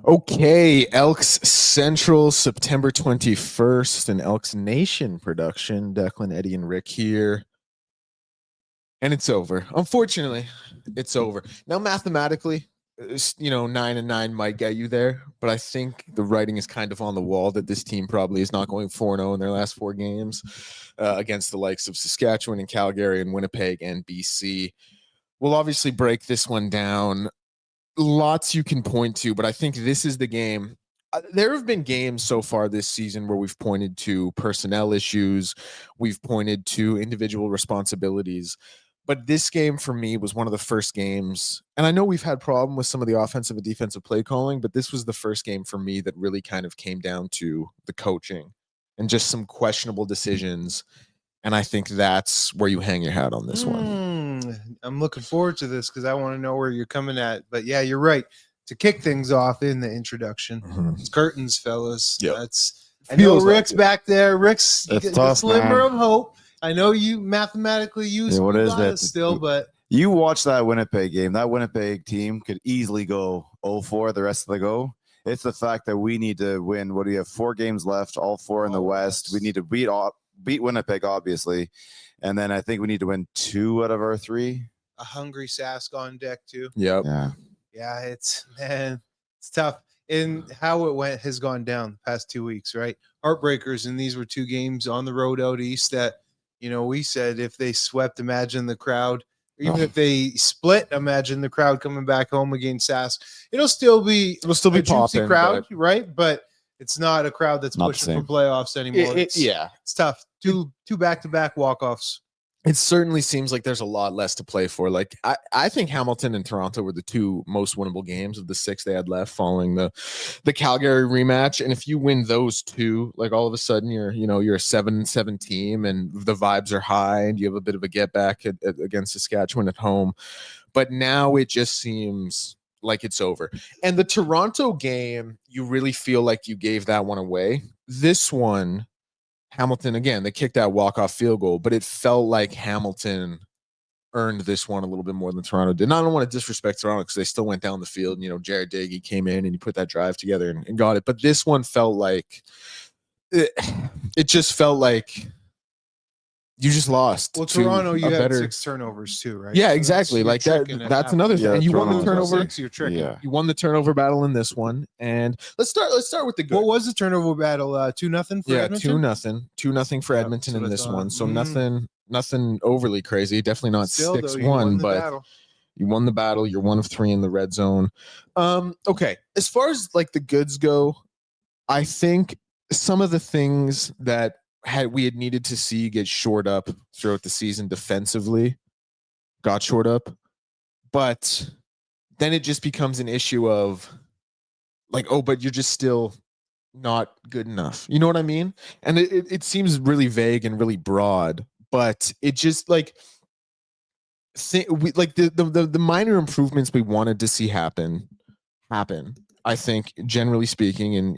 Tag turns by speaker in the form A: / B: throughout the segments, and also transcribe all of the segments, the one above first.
A: Okay, Elks Central, September 21st, an ElksNation production. Declan, Eddie, and Rick here. And it's over. Unfortunately, it's over. Now, mathematically, 9-9 might get you there, but I think the writing is kind of on the wall that this team probably is not going 4-0 in their last 4 games against the likes of Saskatchewan and Calgary and Winnipeg and BC. We'll obviously break this one down. Lots you can point to, but I think this is the game. There have been games so far this season where we've pointed to personnel issues, we've pointed to individual responsibilities, but this game for me was one of the first games, and I know we've had problem with some of the offensive and defensive play calling, but this was the first game for me that really kind of came down to the coaching and just some questionable decisions. And I think that's where you hang your hat on this one.
B: I'm looking forward to this because I want to know where you're coming at. But yeah, you're right. To kick things off in the introduction, it's curtains, fellas.
A: Yep.
B: I know Rick's back there. Rick's
C: tough,
B: slimmer of hope. I know you mathematically use
C: what is that
B: still, but
C: you watch that Winnipeg game. That Winnipeg team could easily go 0-4 the rest of the go. It's the fact that we need to win. What do you have? 4 games left, all 4 in the West. We need to beat Winnipeg, obviously, and then I think we need to win 2 out of our 3.
B: A hungry Sask on deck too.
A: Yep.
B: Yeah, it's tough. And how it has gone down the past 2 weeks, right? Heartbreakers, and these were 2 games on the road out east that, we said if they swept, imagine the crowd. Even if they split, imagine the crowd coming back home against Sask. It'll still be a juicy crowd, right? But it's not a crowd that's pushing for playoffs anymore. It's tough. Two back-to-back walk-offs.
A: It certainly seems like there's a lot less to play for. Like I think Hamilton and Toronto were the 2 most winnable games of the 6 they had left following the Calgary rematch. And if you win those 2, like all of a sudden you're a 7-7 team and the vibes are high and you have a bit of a get back against Saskatchewan at home. But now it just seems like it's over. And the Toronto game, you really feel like you gave that one away. This one, Hamilton, again, they kicked that walk-off field goal, but it felt like Hamilton earned this one a little bit more than Toronto did. And I don't want to disrespect Toronto because they still went down the field. Jared Diggy came in and he put that drive together and got it. But this one felt like it just felt like you just lost.
B: Well, Toronto, you had 6 turnovers too, right?
A: Yeah, exactly. Like that's another thing. And you won the turnover.
B: You're tricking.
A: Yeah. You won the turnover battle in this one. And let's start with the good.
B: What was the turnover battle? 2-0 for Edmonton?
A: 2-0. 2-0 for Edmonton in this one. So nothing overly crazy. Definitely not 6-1, but you won the battle. You're 1 of 3 in the red zone. Okay. As far as like the goods go, I think some of the things that we had needed to see get shored up throughout the season defensively got shored up, but then it just becomes an issue of like, but you're just still not good enough. You know what I mean? And it seems really vague and really broad, but it just like the minor improvements we wanted to see happen. I think generally speaking, and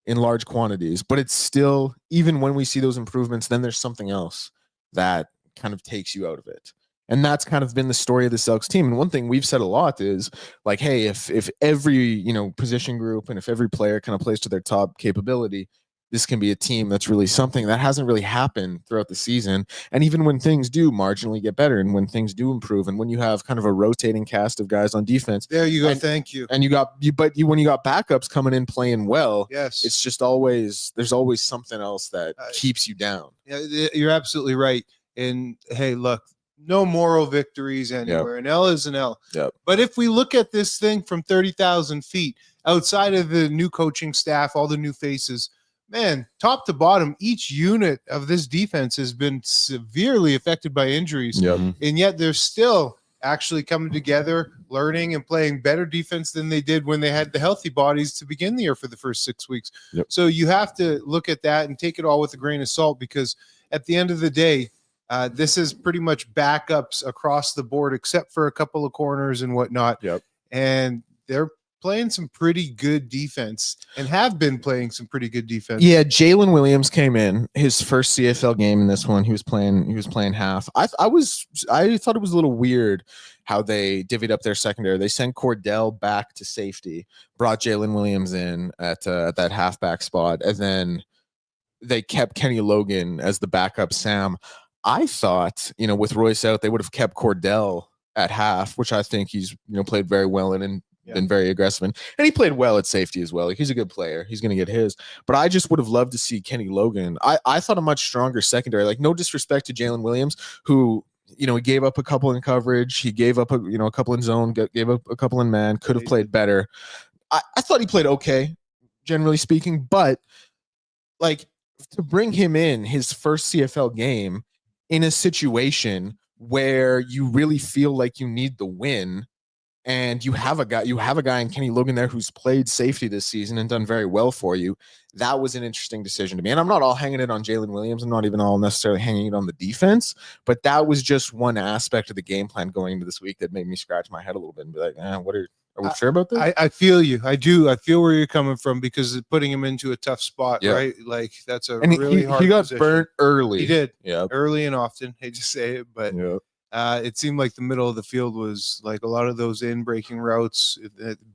A: in large quantities, but it's still, even when we see those improvements, then there's something else that kind of takes you out of it. And that's kind of been the story of the Elks team. And one thing we've said a lot is like, hey, if every, position group and if every player kind of plays to their top capability, this can be a team that's really something. That hasn't really happened throughout the season. And even when things do marginally get better and when things do improve and when you have kind of a rotating cast of guys on defense.
B: There you go. Thank you.
A: And when you got backups coming in playing well,
B: yes,
A: it's just there's always something else that keeps you down.
B: Yeah, you're absolutely right. And hey, look, no moral victories anywhere. An L is an L.
A: Yep.
B: But if we look at this thing from 30,000 feet, outside of the new coaching staff, all the new faces, man, top to bottom, each unit of this defense has been severely affected by injuries.
A: Yep.
B: And yet they're still actually coming together, learning and playing better defense than they did when they had the healthy bodies to begin the year for the first 6 weeks.
A: Yep.
B: So you have to look at that and take it all with a grain of salt, because at the end of the day, this is pretty much backups across the board, except for a couple of corners and whatnot.
A: Yep.
B: And they're playing some pretty good defense and have been playing some pretty good defense.
A: Yeah, Jalen Williams came in his first CFL game in this one. He was playing half. I thought it was a little weird how they divvied up their secondary. They sent Cordell back to safety, brought Jalen Williams in at that halfback spot, and then they kept Kenny Logan as the backup Sam. I thought, with Royce out, they would have kept Cordell at half, which I think he's played very well in and been very aggressive in. And he played well at safety as well. Like, he's a good player. He's going to get his. But I just would have loved to see Kenny Logan. I thought a much stronger secondary. Like, no disrespect to Jalen Williams, who he gave up a couple in coverage. He gave up a couple in zone. Gave up a couple in man. Could have played better. I thought he played okay, generally speaking. But like, to bring him in his first CFL game in a situation where you really feel like you need the win, and you have a guy in Kenny Logan there who's played safety this season and done very well for you. That was an interesting decision to me. And I'm not all hanging it on Jalen Williams. I'm not even all necessarily hanging it on the defense, but that was just one aspect of the game plan going into this week that made me scratch my head a little bit and be like, are we sure about this?
B: I feel you. I do. I feel where you're coming from, because putting him into a tough spot, right? Like, that's a really hard
A: he got
B: position.
A: burnt early.
B: He did.
A: Yeah.
B: Early and often. Hate to say it, but it seemed like the middle of the field was like a lot of those in-breaking routes.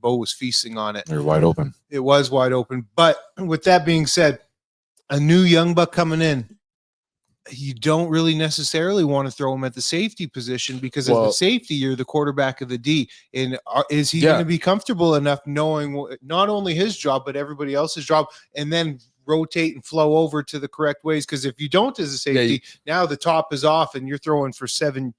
B: Bo was feasting on it.
C: They're wide open.
B: It was wide open. But with that being said, a new young buck coming in, you don't really necessarily want to throw him at the safety position, because as the safety, you're the quarterback of the D. And is he going to be comfortable enough knowing not only his job, but everybody else's job, and then rotate and flow over to the correct ways? Because if you don't as a safety, now the top is off and you're throwing for 7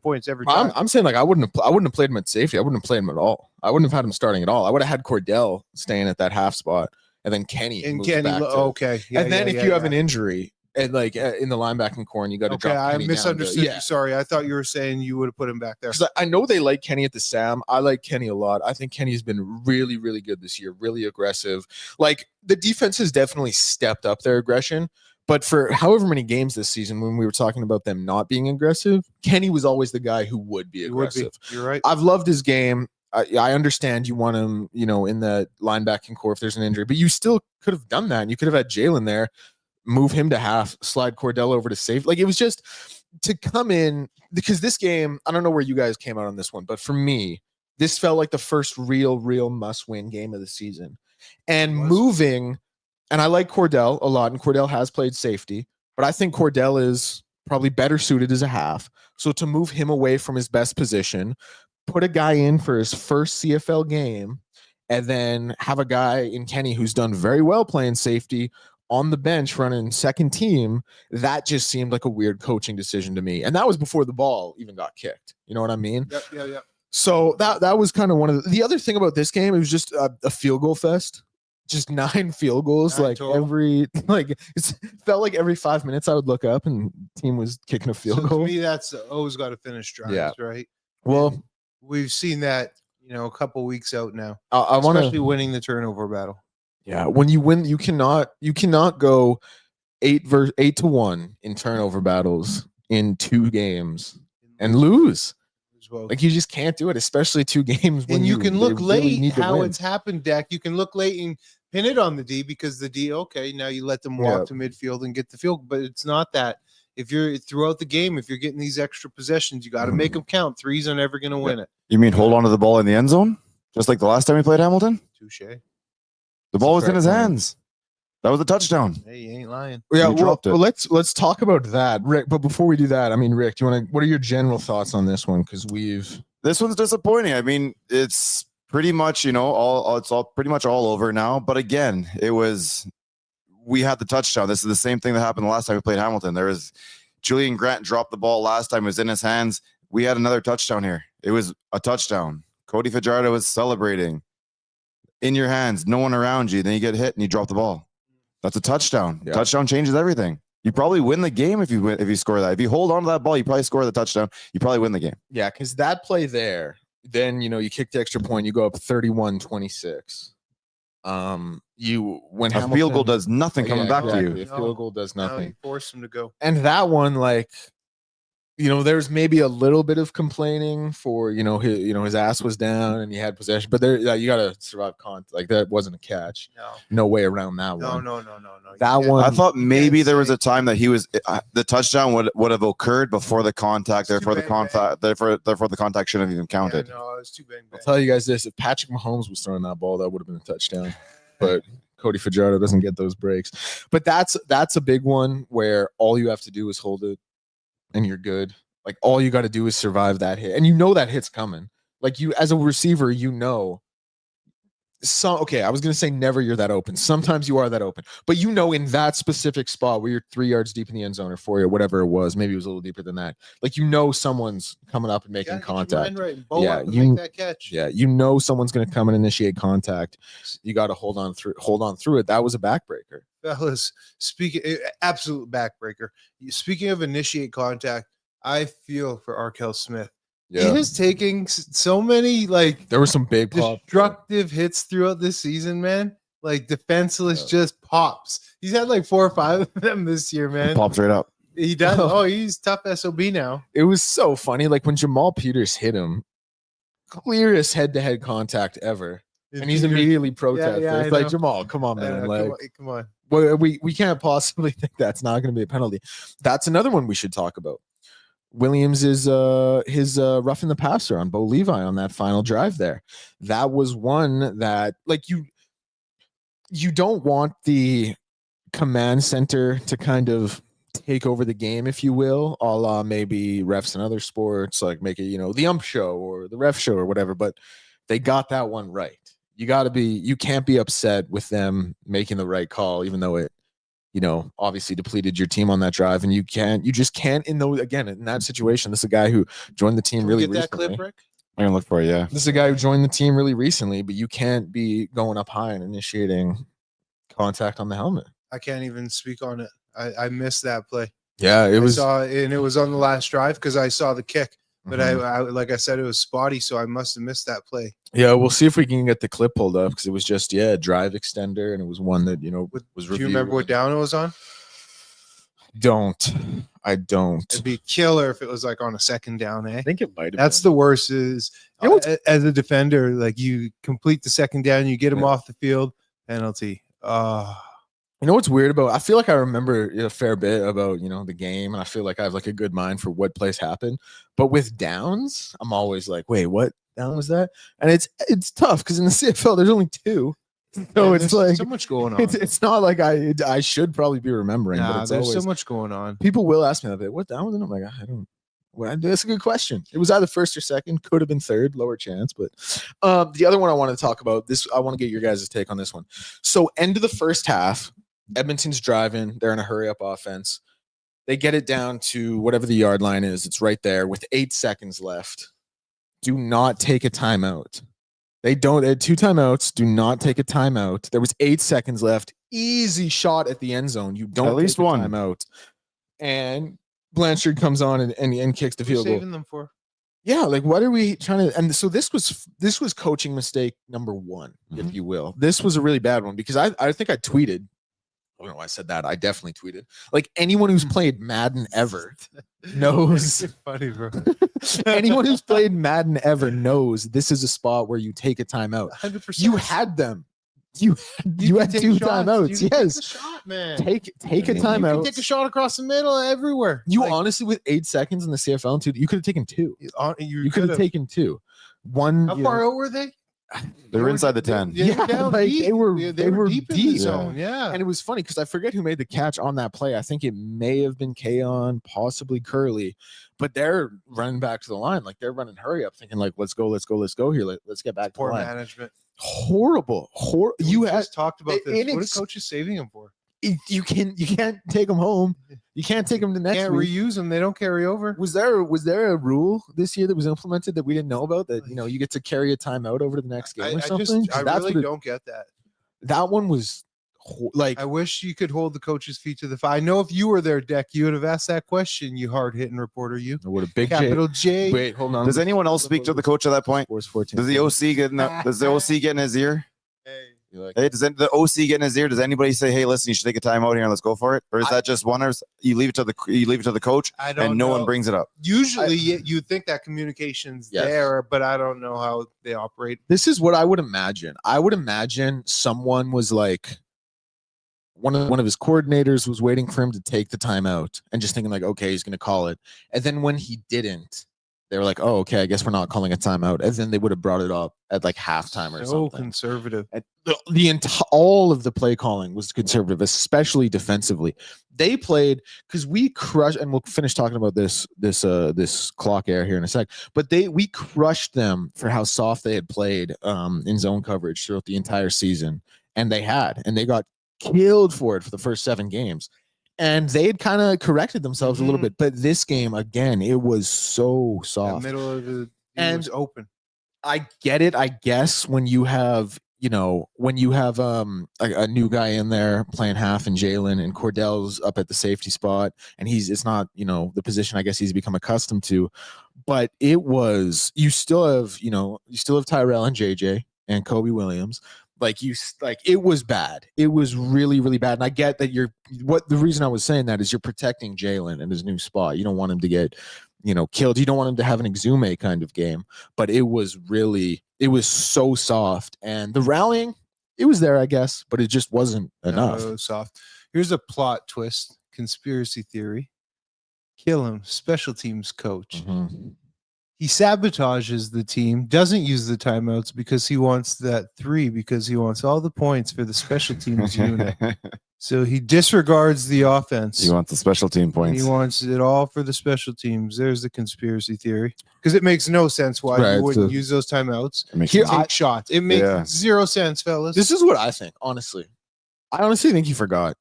B: points every time.
A: I'm saying, like, I wouldn't have played him at safety. I wouldn't have played him at all. I wouldn't have had him starting at all. I would have had Cordell staying at that half spot, and then Kenny.
B: And
A: moves
B: Kenny,
A: back to,
B: okay. Yeah,
A: and then if you have an injury, and like in the linebacking core, and you got to drop Kenny
B: I misunderstood
A: down
B: you. Sorry, I thought you were saying you would have put him back there.
A: Because I know they like Kenny at the Sam. I like Kenny a lot. I think Kenny's been really, really good this year, really aggressive. Like, the defense has definitely stepped up their aggression. But for however many games this season, when we were talking about them not being aggressive, Kenny was always the guy who would be aggressive.
B: You're right.
A: I've loved his game. I understand you want him, in the linebacking core if there's an injury, but you still could have done that. And you could have had Jalen there, move him to half, slide Cordell over to safe. Like, it was just to come in, because this game, I don't know where you guys came out on this one, but for me, this felt like the first real must-win game of the season. And moving, and I like Cordell a lot, and Cordell has played safety, but I think Cordell is probably better suited as a half. So to move him away from his best position, put a guy in for his first CFL game, and then have a guy in Kenny who's done very well playing safety on the bench running second team, that just seemed like a weird coaching decision to me. And that was before the ball even got kicked. You know what I mean?
B: Yep.
A: So that was kind of one of the other thing about this game. It was just a field goal fest. Just 9 field goals. It felt like every 5 minutes I would look up and the team was kicking a field goal.
B: To me, that's always got to finish drives, right?
A: Well,
B: and we've seen that, a couple weeks out now.
A: I want
B: especially winning the turnover battle.
A: Yeah, when you win, you cannot go 8-1 in turnover battles in 2 games and lose. Like, you just can't do it, especially 2 games.
B: And you can look late how it's happened, Dak. You can look late and pin it on the D, because the D, okay, now you let them walk to midfield and get the field, but it's not that. If you're throughout the game, if you're getting these extra possessions, you got to make them count. 3s are never going to win it.
C: You mean hold on to the ball in the end zone, just like the last time we played Hamilton?
B: Touche.
C: The ball was in his hands. That was a touchdown.
B: Hey, you ain't lying.
A: Yeah, well, let's talk about that, Rick. But before we do that, I mean, Rick, what are your general thoughts on this one? Because
C: this one's disappointing. I mean, it's pretty much, it's all pretty much all over now. But again, we had the touchdown. This is the same thing that happened the last time we played Hamilton. There was Julian Grant dropped the ball last time. It was in his hands. We had another touchdown here. It was a touchdown. Cody Fajardo was celebrating. In your hands, no one around you. Then you get hit and you drop the ball. That's a touchdown. Yeah. Touchdown changes everything. You probably win the game if you score that. If you hold on to that ball, you probably score the touchdown. You probably win the game.
A: Yeah, because that play there, then you kick the extra point, you go up 31-26. When
C: a field goal does nothing coming back to you.
A: A field goal does nothing.
B: You force him to go.
A: And that one, like, there's maybe a little bit of complaining for, his ass was down and he had possession, but you got to survive contact. Like that wasn't a catch. No way around that one.
B: No.
A: That one.
C: I thought maybe there was a time that he was the touchdown would have occurred before the contact. Therefore, the contact shouldn't have even counted.
B: Yeah, no, it was too bang.
A: I'll tell you guys this: if Patrick Mahomes was throwing that ball, that would have been a touchdown. But Cody Fajardo doesn't get those breaks. But that's a big one where all you have to do is hold it, and you're good. Like all you got to do is survive that hit, and that hit's coming. Like you, as a receiver, okay, I was gonna say never you're that open. Sometimes you are that open, but in that specific spot where you're 3 yards deep in the end zone or 4 or whatever it was, maybe it was a little deeper than that. Like someone's coming up and making contact.
B: Right.
A: Make
B: that catch.
A: Yeah, someone's gonna come and initiate contact. You got to hold on through it. That was a backbreaker.
B: Fellas, absolute backbreaker. Speaking of initiate contact, I feel for Arkell Smith.
A: Yeah.
B: He is taking so many
A: there were some big
B: destructive hits throughout this season, man. Like defenseless just pops. He's had 4 or 5 of them this year, man.
C: He pops right up.
B: He does. Oh, he's tough SOB now.
A: It was so funny. Like when Jamal Peters hit him, clearest head-to-head contact ever. And he's immediately protested.
B: Yeah,
A: it's like, Jamal, come on, man.
B: Come on.
A: We can't possibly think that's not going to be a penalty. That's another one we should talk about. Williams is his roughing the passer on Bo Levi on that final drive there. That was one that you don't want the command center to kind of take over the game, if you will, a la maybe refs in other sports, like make it, the ump show or the ref show or whatever, but they got that one right. You can't be upset with them making the right call, even though it, obviously depleted your team on that drive, and you just can't in that situation. This is a guy who joined the team really recently. That clip, Rick?
C: I'm gonna look for it. Yeah,
A: this is a guy who joined the team really recently, but you can't be going up high and initiating contact on the helmet.
B: I can't even speak on it. I missed that play.
A: Yeah, it was
B: on the last drive because I saw the kick, but I like I said, it was spotty, so I must have missed that play.
A: Yeah, we'll see if we can get the clip pulled up because it was just a drive extender, and it was one that was.
B: Do you remember what down it was on?
A: I don't.
B: It'd be killer if it was on a second down.
A: I think it might have.
B: That's
A: been.
B: The worst is as a defender, you complete the second down, you get him off the field, penalty.
A: You know what's weird about? I feel like I remember a fair bit about the game, and I feel like I have a good mind for what plays happen. But with downs, I'm always like, wait, what down was that? And it's tough because in the CFL there's only 2, so it's so
B: much going on.
A: It's not like I should probably be remembering. But
B: there's always so much going on.
A: People will ask me that. What down was it? I'm like, I don't. Well, that's a good question. It was either first or second. Could have been third, lower chance. But the other one I want to talk about this. I want to get your guys' take on this one. So end of the first half. Edmonton's driving. They're in a hurry-up offense. They get it down to whatever the yard line is. It's right there with 8 seconds left. Do not take a timeout. They had 2 timeouts. Do not take a timeout. There was 8 seconds left. Easy shot at the end zone. You don't
C: at least
A: take
C: one
A: timeout. And Blanchard comes on and kicks the field goal.
B: Saving them for?
A: Yeah, what are we trying to? And so this was coaching mistake number 1, if you will. This was a really bad one because I think I tweeted. I don't know why I said that. I definitely tweeted. Anyone who's played Madden ever knows.
B: Funny, bro.
A: Anyone who's played Madden ever knows this is a spot where you take a timeout.
B: 100%.
A: You had them. You had 2 timeouts. Yes.
B: Take a shot, man.
A: Take a timeout.
B: You can take a shot across the middle everywhere.
A: You honestly, with 8 seconds in the CFL, you could have taken 2. You could have taken 2. One.
B: How far out were they?
C: They were inside the 10.
A: Yeah, they were deep
B: in the zone. Yeah.
A: And it was funny because I forget who made the catch on that play. I think it may have been Kaon, possibly Curley, but they're running back to the line. They're running hurry up, thinking let's go here. Let's get back to the line.
B: Poor management.
A: Horrible.
B: You just talked about this. What are coaches saving him for?
A: You can't take them home. You can't take them to next
B: can't
A: week.
B: Reuse them. They don't carry over.
A: Was there a rule this year that was implemented that we didn't know about that you get to carry a timeout over to the next game or something?
B: I really don't get that.
A: That one was
B: I wish you could hold the coach's feet to the fire. I know if you were there, Deck, you would have asked that question. You hard hitting reporter, you.
A: What a big
B: capital J.
A: Wait, hold on.
C: Does anyone else speak to the coach at that point?
A: Sports 14.
C: Does the OC get in his ear?
B: Hey.
A: You like,
C: Hey, does the OC get in his ear? Does anybody say, "Hey, listen, you should take a time out here and let's go for it"? Or is that just one? Or you leave it to the coach,
B: I don't
C: and no
B: know.
C: one brings it up?
B: Usually, you'd think that communication's
A: Yes.
B: there, but I don't know how they operate.
A: this is what I would imagine. I would imagine someone was like, one of his coordinators was waiting for him to take the timeout and just thinking like, okay, he's going to call it. And then when he didn't, they were like, oh, okay, I guess we're not calling a timeout. And then they would have brought it up at like halftime or
B: So
A: something.
B: conservative.
A: And all of the play calling was conservative, especially defensively. They played because we crushed, and we'll finish talking about this clock air here in a sec. But we crushed them for how soft they had played in zone coverage throughout the entire season, and they got killed for it for the first 7 games. And they had kind of corrected themselves a little bit, but this game again, it was so
B: The
A: soft.
B: middle of the
A: And
B: was open.
A: I get it. I guess when you have a new guy in there playing half and Jalen and Cordell's up at the safety spot, and it's not the position I guess he's become accustomed to, but you still have Tyrell and JJ and Kobe Williams. It was bad. It was really, really bad. And I get that the reason I was saying that is you're protecting Jalen in his new spot. You don't want him to get, killed. You don't want him to have an Exume kind of game, but it was so soft, and the rallying, it was there, I guess, but it just wasn't enough.
B: No, soft. Here's a plot twist, conspiracy theory. Kill him, special teams coach.
A: Mhm.
B: He sabotages the team, doesn't use the timeouts because he wants that 3, because he wants all the points for the special teams unit. So he disregards the offense.
C: You want the special team
B: And
C: points?
B: he wants it all for the special teams. There's the conspiracy theory, because it makes no sense why
A: Right,
B: you wouldn't
A: so-
B: use those timeouts.
C: It makes
A: Here,
C: sense.
B: Take shots. It makes
C: Yeah.
B: 0 sense, fellas.
A: This is what I think, honestly. I honestly think he forgot.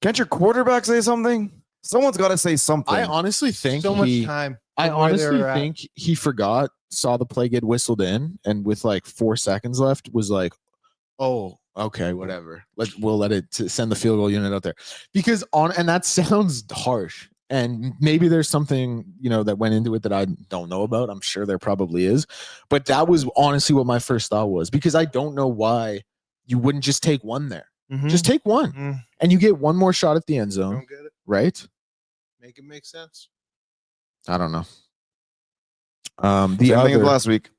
C: Can't your quarterback say something? Someone's got to say something.
A: I honestly think
B: so much time.
A: I
B: from where they
A: honestly
B: were at.
A: think he forgot, saw the play get whistled in, and with like 4 seconds left, was like, "Oh, okay, whatever. We'll let it send the field goal unit out there." Because and that sounds harsh, and maybe there's something that went into it that I don't know about. I'm sure there probably is, but that was honestly what my first thought was, because I don't know why you wouldn't just take one there.
B: Mhm.
A: Just take one,
B: Mhm.
A: and you get one more shot at the end zone,
B: Don't get it.
A: right?
B: Make it make sense.
A: I don't know.
C: Same thing as last week.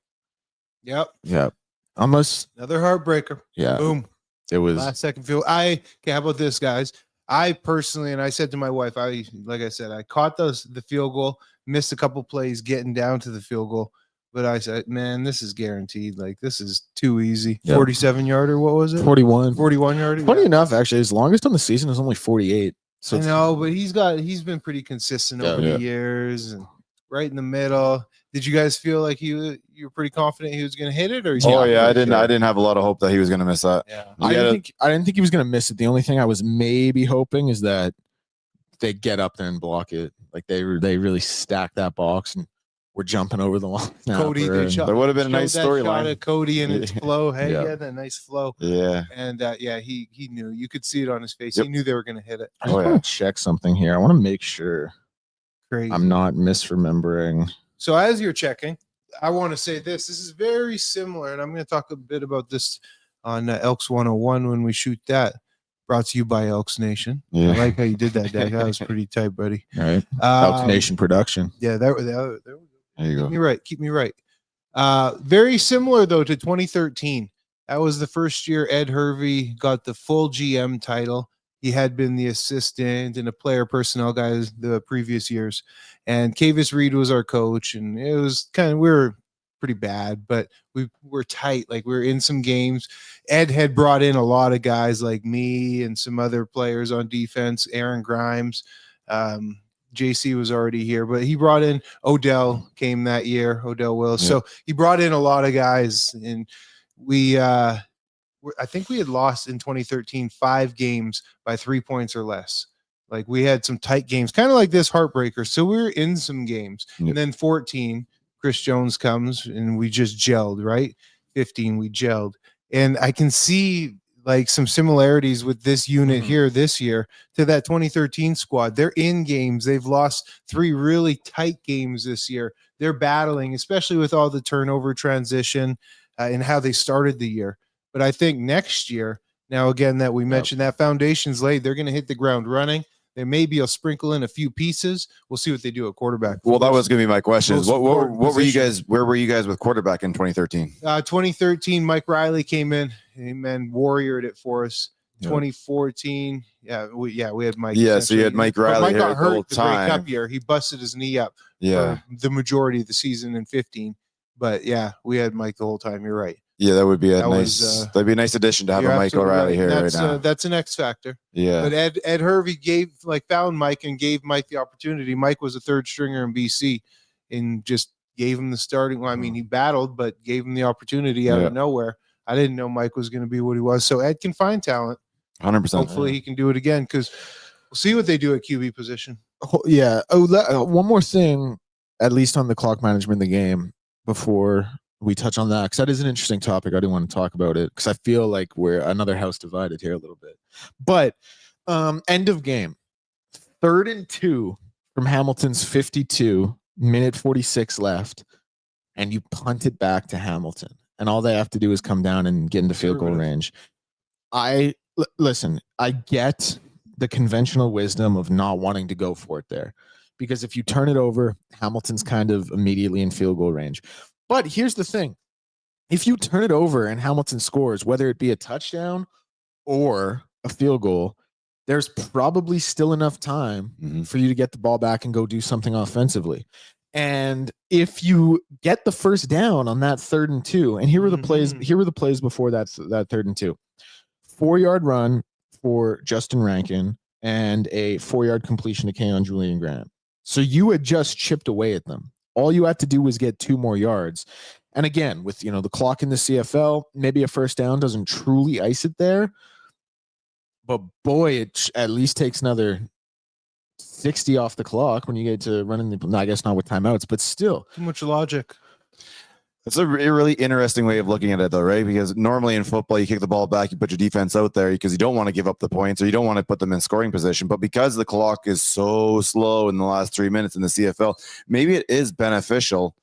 B: Yep.
A: Yeah. Unless,
B: Another heartbreaker.
A: yeah,
B: Boom.
A: it was.
B: Last second field. Okay, how about this, guys? I personally, and I said to my wife, like I said, I caught the field goal, missed a couple plays getting down to the field goal, but I said, man, this is guaranteed. Like, this is too easy.
A: Yep.
B: 47-yarder, what was it?
A: 41.
B: 41-yarder.
A: Funny enough, actually, his longest on the season is only 48. So
B: I know, but he's been pretty consistent over
C: Yeah.
B: the years and right in the middle. Did you guys feel like you were pretty confident he was going to hit it, or
C: Oh yeah, I
A: for
C: didn't.
A: sure.
C: I didn't have a lot of hope that he was going to miss that.
B: Yeah.
A: I didn't think he was going to miss it. The only thing I was maybe hoping is that they get up there and block it. Like they really stack that box and we're jumping over the line.
B: Cody, they shot.
C: There would have been a
B: showed
C: nice
B: that shot
C: storyline.
B: of Cody and its flow. Hey,
A: Yeah.
B: he had a nice flow.
C: Yeah.
B: And he knew. You could see it on his face.
C: Yep.
B: He knew they were going to hit it.
A: I just
C: Oh, yeah.
A: want to check something here. I want to make sure
B: Crazy.
A: I'm not misremembering.
B: So as you're checking, I want to say this. This is very similar, and I'm going to talk a bit about this on Elks 101 when we shoot that. Brought to you by ElksNation.
C: Yeah.
B: I like how you did that, Dag. That was pretty tight, buddy.
A: All right. Elks
B: Um,
A: Nation production.
B: Yeah, there we go.
C: There you
B: Keep
C: go.
B: me right. Keep me right. Very similar though to 2013. That was the first year Ed Hervey got the full GM title. He had been the assistant and a player personnel guy the previous years. And Kavis Reed was our coach, and it was we were pretty bad, but we were tight. Like we were in some games. Ed had brought in a lot of guys like me and some other players on defense, Aaron Grimes. JC was already here, but he brought in Odell came that year, Odell Willis.
C: Yeah.
B: So he brought in a lot of guys, and I think we had lost in 2013 5 games by 3 points or less. Like we had some tight games, kind of like this heartbreaker. So we were in some games.
C: Yep.
B: And then 14, Chris Jones comes and we just gelled, right? 15, we gelled. And I can see like some similarities with this unit here this year to that 2013 squad. They're in games. They've lost 3 really tight games this year. They're battling, especially with all the turnover transition and how they started the year. But I think next year, now again that we mentioned that foundation's laid, they're going to hit the ground running. They maybe will sprinkle in a few pieces. We'll see what they do at quarterback.
C: Well, that was going to be my question.
B: most
C: What
B: important
C: were you
B: position.
C: guys? Where were you guys with quarterback in 2013?
B: 2013, Mike Riley came in and warriored it for us.
C: Yeah.
B: 2014, we had Mike.
C: Yeah, so you had Mike Riley.
B: But Mike got
C: the whole
B: hurt the Grey
C: time.
B: Cup year. He busted his knee up
C: Yeah,
B: for the majority of the season in 15. But yeah, we had Mike the whole time. You're right.
C: yeah, that would be a
B: That
C: nice.
B: was,
C: that'd be a nice addition to have a
B: You're
C: Mike
B: absolutely
C: O'Reilly
B: right.
C: here
B: That's,
C: right now.
B: that's an X factor.
C: Yeah,
B: But Ed Hervey found Mike and gave Mike the opportunity. Mike was a third stringer in BC and just gave him the starting. Well, I mean, he battled, but gave him the opportunity out of nowhere. I didn't know Mike was going to be what he was. So Ed can find talent.
C: 100%.
B: Hopefully he can do it again because we'll see what they do at QB position.
A: Yeah. One more thing, at least on the clock management of the game, before we touch on that, because that is an interesting topic. I do want to talk about it because I feel like we're another house divided here a little bit. But end of game, 3rd and 2 from Hamilton's 52, minute 46 left, and you punt it back to Hamilton, and all they have to do is come down and get into field goal range. Listen, I get the conventional wisdom of not wanting to go for it there, because if you turn it over, Hamilton's kind of immediately in field goal range. But here's the thing. If you turn it over and Hamilton scores, whether it be a touchdown or a field goal, there's probably still enough time for you to get the ball back and go do something offensively. And if you get the first down on that 3rd and 2, and here were the plays before that 3rd and 2. 4-yard run for Justin Rankin and a 4-yard completion to Keon Julian Graham. So you had just chipped away at them. All you had to do was get 2 more yards. And again, with the clock in the CFL, maybe a first down doesn't truly ice it there. But boy, it at least takes another 60 off the clock when you get to running the. I guess not with timeouts, but still.
B: Too much logic.
C: It's a really interesting way of looking at it, though, right? Because normally in football, you kick the ball back, you put your defense out there because you don't want to give up the points or you don't want to put them in scoring position. But because the clock is so slow in the last 3 minutes in the CFL, maybe it is beneficial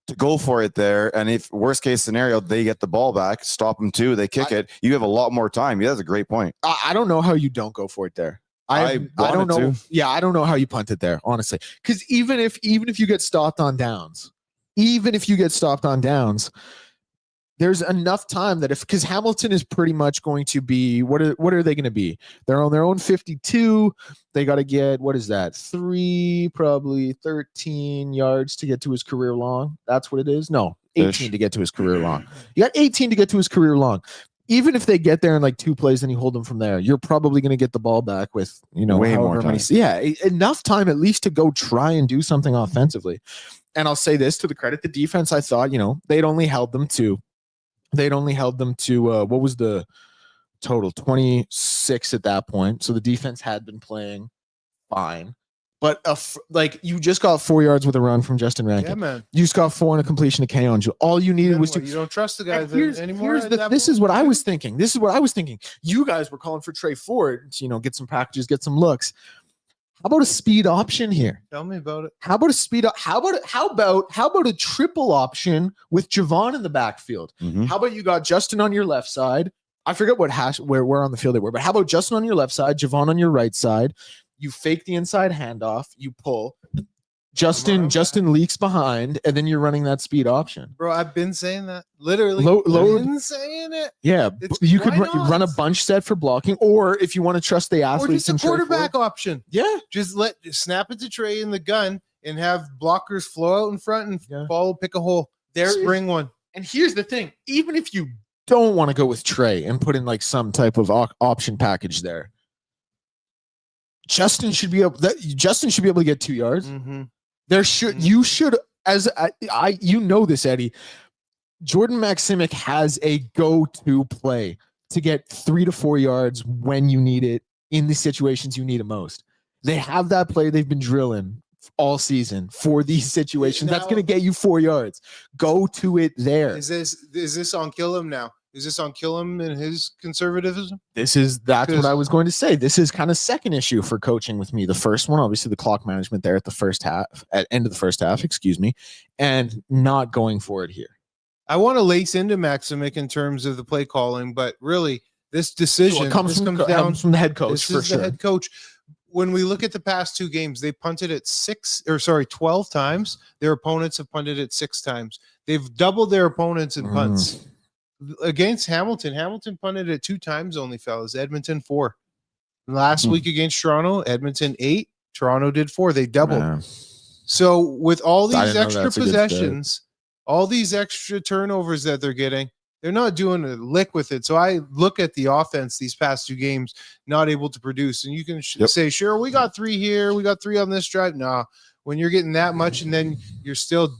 C: to go for it there. And if worst case scenario, they get the ball back, stop them too, they kick it, you have a lot more time. Yeah, that's a great point.
A: I don't know how you don't go for it there. I don't know. Yeah, I don't know how you punt it there, honestly. Because even if you get stopped on downs. There's enough time that because Hamilton is pretty much going to be, what are they going to be? They're on their own 52. They got to get, what is that? 13 yards to get to his career long. That's what it is. No, 18 to get to his career long. You got 18 to get to his career long. Even if they get there in like 2 plays and you hold them from there, you're probably going to get the ball back with,
C: way more time.
A: Enough time at least to go try and do something offensively. And I'll say this to the credit, the defense, I thought, they'd only held them to, what was the total? 26 at that point. So the defense had been playing fine. But you just got 4 yards with a run from Justin Rankin.
B: Yeah, man.
A: You just got 4 on a completion to Keon. All you needed was to.
B: You don't trust the guys anymore.
A: This is what I was thinking. You guys were calling for Trey Ford to, get some packages, get some looks. How about a speed option here?
B: Tell me about it.
A: How about a speed up? How about a triple option with Javon in the backfield? How about you got Justin on your left side? I forget where on the field they were, but how about Justin on your left side, Javon on your right side? You fake the inside handoff, you pull. Justin leaks behind, and then you're running that speed option.
B: Bro, I've been saying that. Literally. Been saying it.
A: Yeah. You could run a bunch set for blocking, or if you want to trust the athletes.
B: Or just a quarterback option.
A: Yeah.
B: Just snap it to Trey in the gun and have blockers flow out in front and pick a hole. Spring one.
A: And here's the thing. Even if you don't want to go with Trey and put in like some type of option package there, Justin should be able to get 2 yards. You should, as you know this, Eddie, Jordan Maximic has a go-to play to get 3 to 4 yards when you need it in the situations you need it most. They have that play they've been drilling all season for these situations. That's going to get you 4 yards. Go to it there.
B: Is this on Killam now? Is this on Killam and his conservatism?
A: That's what I was going to say. This is kind of second issue for coaching with me. The first one, obviously the clock management there at end of the first half, and not going for it here.
B: I want to lace into Maximic in terms of the play calling, but really this decision
A: comes from the head coach
B: this
A: for
B: is
A: sure.
B: the head coach. When we look at the past 2 games, they punted it 12 times. Their opponents have punted it 6 times. They've doubled their opponents in punts. Against Hamilton, Hamilton punted it 2 times only, fellas. Edmonton 4. Last week against Toronto, Edmonton 8. Toronto did 4. They doubled.
C: Man.
B: So with all
A: I
B: these
A: didn't know
B: extra
A: that's a good stat.
B: possessions, all these extra turnovers that they're getting, they're not doing a lick with it. So I look at the offense these past 2 games, not able to produce. And you can say, sure, we got 3 here. We got 3 on this drive. No, when you're getting that much and then you're still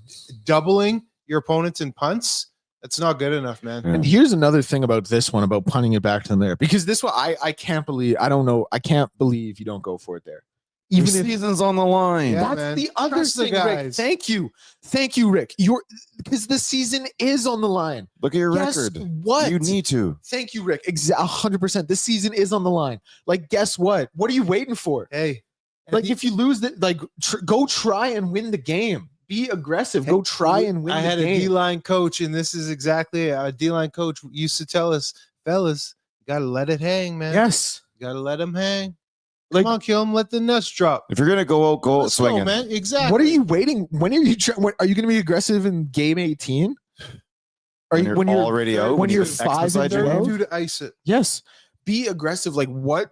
B: doubling your opponents in punts, that's not good enough, man.
A: And here's another thing about this one, about punting it back to them there, because this one, I can't believe, I don't know, I can't believe you don't go for it there.
C: Even
A: Even
C: if
A: if
C: season's on the line.
B: Yeah,
A: that's
B: man.
A: the other
B: Trust the
A: thing, Rick.
B: guys.
A: Thank you, Rick. Because the season is on the line.
C: Look at your
A: Guess
C: record.
A: what?
C: You need to.
A: Thank you, Rick. 100%. This season is on the line. Like, guess what? What are you waiting for?
B: Hey,
A: Like, if you lose that, like, go try and win the game. Be aggressive. Go try and win
B: I
A: the
B: had a
A: game.
B: D-line coach, and this is exactly a D-line coach used to tell us, fellas, you got to let it hang, man.
A: Yes.
B: You got to let them hang.
A: Like,
B: Come on, kill them. Let the nuts drop.
C: If you're gonna go out, go
B: Let's go,
C: swinging.
B: man. Exactly.
A: what are you waiting? When are you? Are you going to be aggressive in game 18?
C: When you're already out.
A: when
C: you
A: you're
C: can
A: 5
C: exercise
A: and
C: your
A: zero?
C: game.
B: 32 to ice it.
A: Yes. Be aggressive. Like, what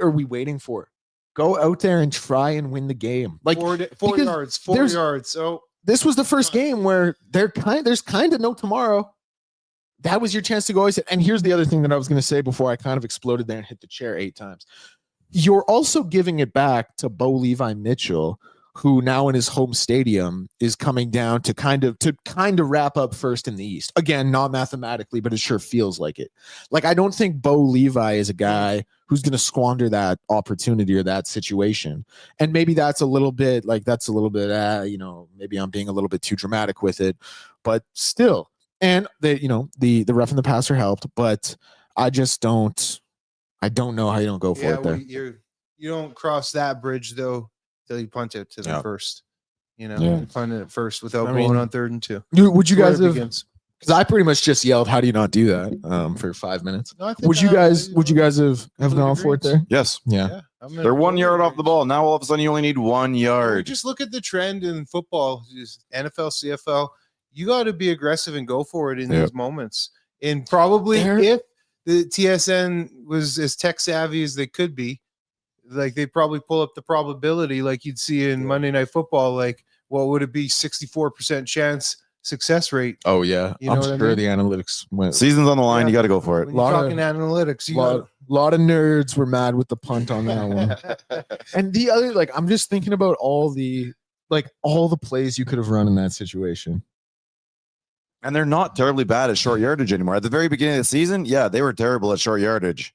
A: are we waiting for? Go out there and try and win the game. Like,
B: 4
A: because
B: yards. 4
A: there's-
B: yards. So
A: this was the first game where there's kind of no tomorrow. That was your chance to go. And here's the other thing that I was going to say before I kind of exploded there and hit the chair 8 times. You're also giving it back to Bo Levi Mitchell, who now in his home stadium is coming down to kind of wrap up first in the East. Again, not mathematically, but it sure feels like it. Like, I don't think Bo Levi is a guy who's going to squander that opportunity or that situation. And maybe that's a little bit, maybe I'm being a little bit too dramatic with it, but still. And the ref and the passer helped, but I don't know how you don't go for it there.
B: you don't cross that bridge though till you punt it to the first. You punt it first without going on 3rd and 2.
A: Would you guys have?
B: Begins.
A: Because I pretty much just yelled, "How do you not do that?" For 5 minutes.
B: No, I think
A: Would you guys have gone for it there?
C: Yes.
A: Yeah.
C: They're 1 yard off the ball. Now all of a sudden you only need 1
B: Or
C: yard.
B: just look at the trend in football, just NFL, CFL. You got to be aggressive and go for it in these moments. And probably if the TSN was as tech savvy as they could be, like they'd probably pull up the probability like you'd see in Monday Night Football. Like, what would it be? 64% chance success rate.
A: Oh yeah,
B: You know
A: I'm
B: what I
A: sure
B: mean?
A: the analytics went.
C: Season's on the line.
B: Yeah.
C: You got to go for it.
B: When you're talking analytics, you got
A: lot of nerds were mad with the punt on that one. And the other, I'm just thinking about all the plays you could have run in that situation.
C: And they're not terribly bad at short yardage anymore. At the very beginning of the season, yeah, they were terrible at short yardage.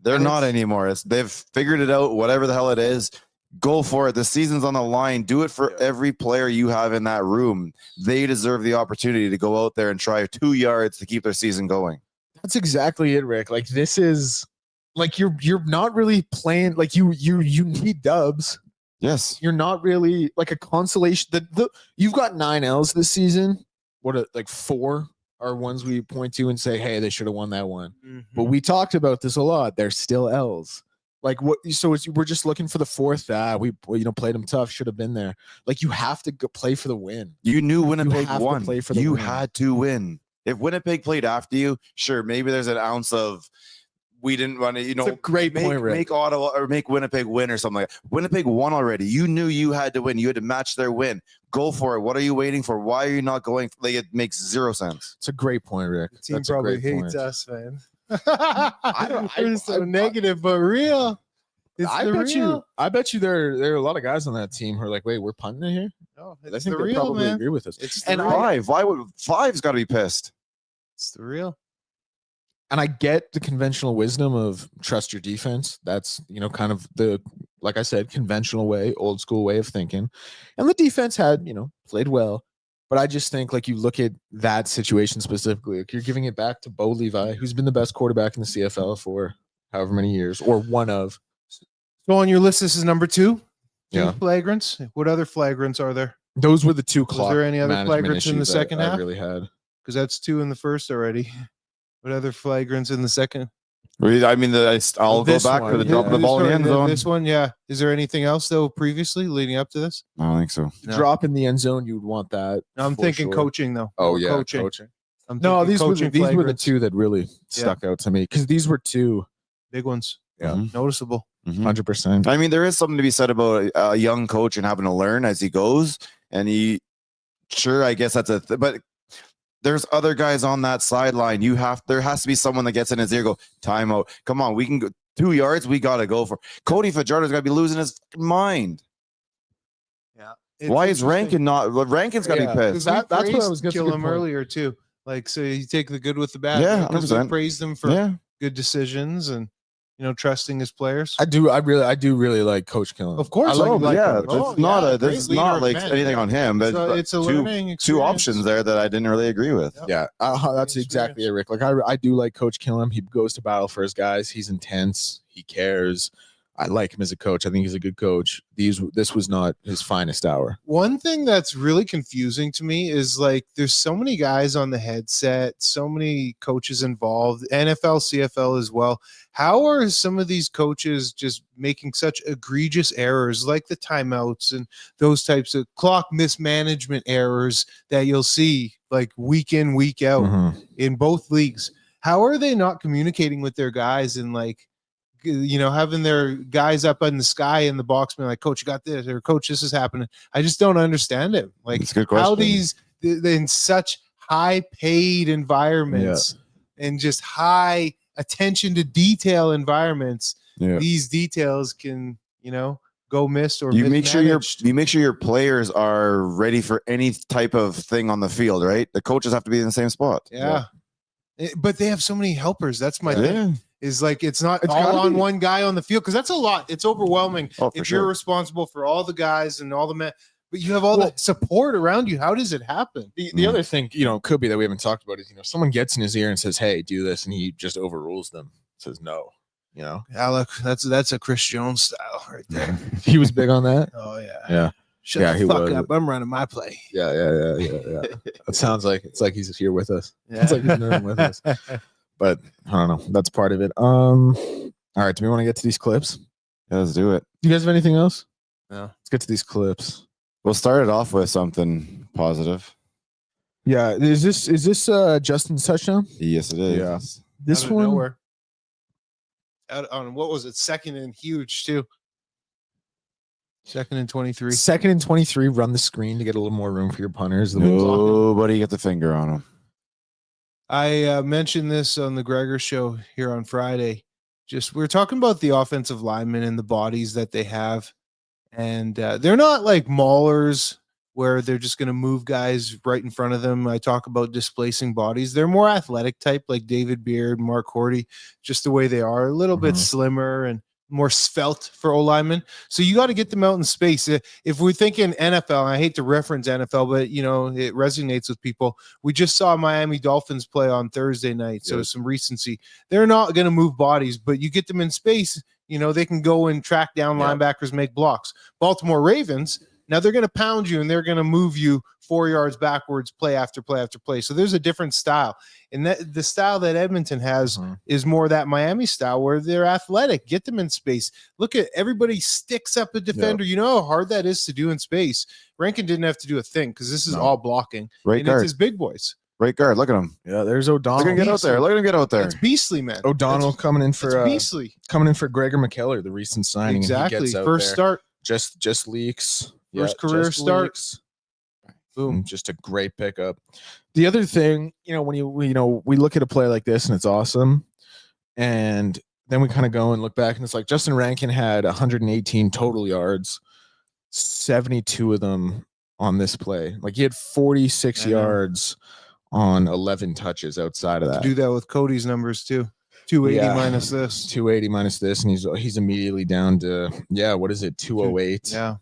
C: They're not anymore. They've figured it out, whatever the hell it is. Go for it. The season's on the line. Do it for every player you have in that room. They deserve the opportunity to go out there and try 2 yards to keep their season going.
A: That's exactly it, Rick. Like, this is you're not really playing. Like, you need dubs.
C: Yes.
A: You're not really like a consolation. You've got 9 L's this season. What 4 are ones we point to and say, hey, they should have won that one.
B: Mm-hmm.
A: But we talked about this a lot. They're still L's. Like, what? So we're just looking for the 4th. We played them tough. Should have been there. Like, you have to go play for the win.
C: You knew Winnipeg
A: have to
C: won.
A: play for the
C: You
A: win.
C: had to win. If Winnipeg played after you, sure, maybe there's an ounce of we didn't want to,
A: It's a great point, Rick.
C: make Ottawa or make Winnipeg win or something like that. Winnipeg won already. You knew you had to win. You had to match their win. Go for it. What are you waiting for? Why are you not going? Like, it makes 0 sense.
A: It's a great point, Rick.
B: The team
A: That's a
B: probably
A: great
B: hates
A: point.
B: us, man.
A: don't-
B: We're so negative, but real. It's
A: I
B: the
A: bet
B: real.
A: there are a lot of guys on that team who are like, wait, we're punting it here.
B: No,
A: I
B: it's
A: think
B: the
A: they
B: real,
A: probably
B: man.
A: agree with us.
B: It's the
A: And
B: real.
C: Five. Why would Five's got to be pissed?
B: It's the real.
A: And I get the conventional wisdom of trust your defense. That's, kind of the, like I said, conventional way, old school way of thinking. And the defense had, played well. But I just think, you look at that situation specifically, you're giving it back to Bo Levi, who's been the best quarterback in the CFL for however many years, or one of.
B: So on your list, this is number 2.
A: Yeah.
B: Flagrants. What other flagrants are there?
A: Those were the 2
B: Was
A: clock
B: there any other
A: management
B: flagrants in the
A: issues
B: second
A: I
B: half?
A: really had.
B: because that's 2 in the first already. What other flagrants in the second?
C: I mean, I'll go
A: This
C: back
A: one,
C: for the
A: yeah.
C: the ball in the end zone.
B: This one, yeah. Is there anything else though previously leading up to this?
C: I don't think so.
B: No.
A: Drop in the end zone, you would want that.
B: No, I'm
A: for
B: thinking
A: sure.
B: coaching though.
A: Oh
B: No,
A: yeah,
B: coaching. I'm
A: No,
B: thinking
A: these were
B: coaching
A: these were the
B: flagrants.
A: 2 that really stuck out to me because these were 2
B: big ones.
A: Yeah.
C: Mhm.
B: Noticeable.
A: 100%.
C: I mean, there is something to be said about a young coach and having to learn as he goes. And I guess that's but there's other guys on that sideline. There has to be someone that gets in his ear, go, timeout. Come on, we can go 2 yards. We got to go for Cody Fajardo's got to be losing his mind.
B: Yeah.
C: Why is Rankin not? Rankin's got to be pissed.
A: That's what I was going to
B: kill him earlier too. Like, so you take the good with the bad.
C: Yeah,
B: because we
C: 100%.
B: praised him for
C: Yeah.
B: good decisions and trusting his players.
A: I do really like Coach Killen.
B: Of course,
A: I like,
C: Oh, yeah.
A: Coach.
C: It's not
B: yeah,
C: this
B: great
C: is
B: leader
C: not
B: of
C: like
B: men,
C: anything
B: yeah.
C: on him, but
B: It's a
C: two
B: learning
C: two
B: experience.
C: options there that I didn't really agree with.
A: Yeah, that's exactly it, Rick. Like I do like Coach Killen. He goes to battle for his guys. He's intense. He cares. I like him as a coach. I think he's a good coach. This was not his finest hour.
B: One thing that's really confusing to me is like there's so many guys on the headset, so many coaches involved, NFL, CFL as well. How are some of these coaches just making such egregious errors like the timeouts and those types of clock mismanagement errors that you'll see like week in, week out in both leagues? How are they not communicating with their guys and like, having their guys up in the sky in the box being like, coach, you got this, or coach, this is happening? I just don't understand it. Like
C: It's a good question.
B: how these in such high paid environments and just high attention to detail environments, these details can, go missed or
C: you make sure
B: mismanaged.
C: your players are ready for any type of thing on the field, right? The coaches have to be in the same spot.
B: Yeah. But they have so many helpers. That's my thing. Is like it's not
A: It's
B: all on
A: be.
B: one guy on the field because that's a lot. It's overwhelming if
C: sure.
B: you're responsible for all the guys and all the men, but you have all the support around you. How does it happen?
A: The other thing, could be that we haven't talked about is, someone gets in his ear and says, "Hey, do this," and he just overrules them. Says no.
B: Alec, that's a Chris Jones style right there.
A: He was big on that.
B: Oh yeah.
A: Yeah.
B: Shut the fuck up. I'm running my play.
A: Yeah. It sounds like it's like he's here with us.
B: Yeah.
A: It's like he's nerding with us. But I don't know. That's part of it. All right. Do we want to get to these clips?
C: Yeah, let's do it.
A: Do you guys have anything else?
B: No.
A: Let's get to these clips.
C: We'll start it off with something positive.
A: Yeah. Is this Justin's touchdown?
C: Yes, it is.
A: Yeah. This
B: Out of
A: one.
B: nowhere. Out on what was it? Second and huge too. Second and 23.
A: Second and 23. Run the screen to get a little more room for your punters.
C: Nobody got the finger on him.
B: I mentioned this on the Krueger show here on Friday. We're talking about the offensive linemen and the bodies that they have. And they're not like maulers where they're just going to move guys right in front of them. I talk about displacing bodies. They're more athletic type, like David Beard, Mark Horty, just the way they are, a little bit slimmer and more svelte for O linemen. So you got to get them out in space. If we're thinking NFL, I hate to reference NFL, but it resonates with people. We just saw Miami Dolphins play on Thursday night. So some recency. They're not going to move bodies, but you get them in space, they can go and track down linebackers, make blocks. Baltimore Ravens, now they're going to pound you and they're going to move you 4 yards backwards, play after play after play. So there's a different style. And the style that Edmonton has is more that Miami style where they're athletic. Get them in space. Look at everybody sticks up a defender. You know how hard that is to do in space. Rankin didn't have to do a thing because this is all blocking.
C: Right guard.
B: It's his big boys.
C: Right guard. Look at him.
A: Yeah, there's O'Donnell.
C: Look at him get out there. Look at him get out there.
B: That's beastly, man.
A: O'Donnell coming in for
B: beastly.
A: Coming in for Gregor McKellar, the recent signing.
B: Exactly.
A: And he gets out
B: First
A: there.
B: start.
A: Just leaks.
B: First career
A: just
B: start.
A: Leaks. Boom. Just a great pickup. The other thing, when we look at a play like this and it's awesome, and then we kind of go and look back and it's like Justin Rankin had 118 total yards, 72 of them on this play. Like he had 46 yards on 11 touches outside of that.
B: Do that with Cody's numbers too. 280 minus this.
A: 280 minus this, and he's immediately down to what is it? 208.
B: Yeah.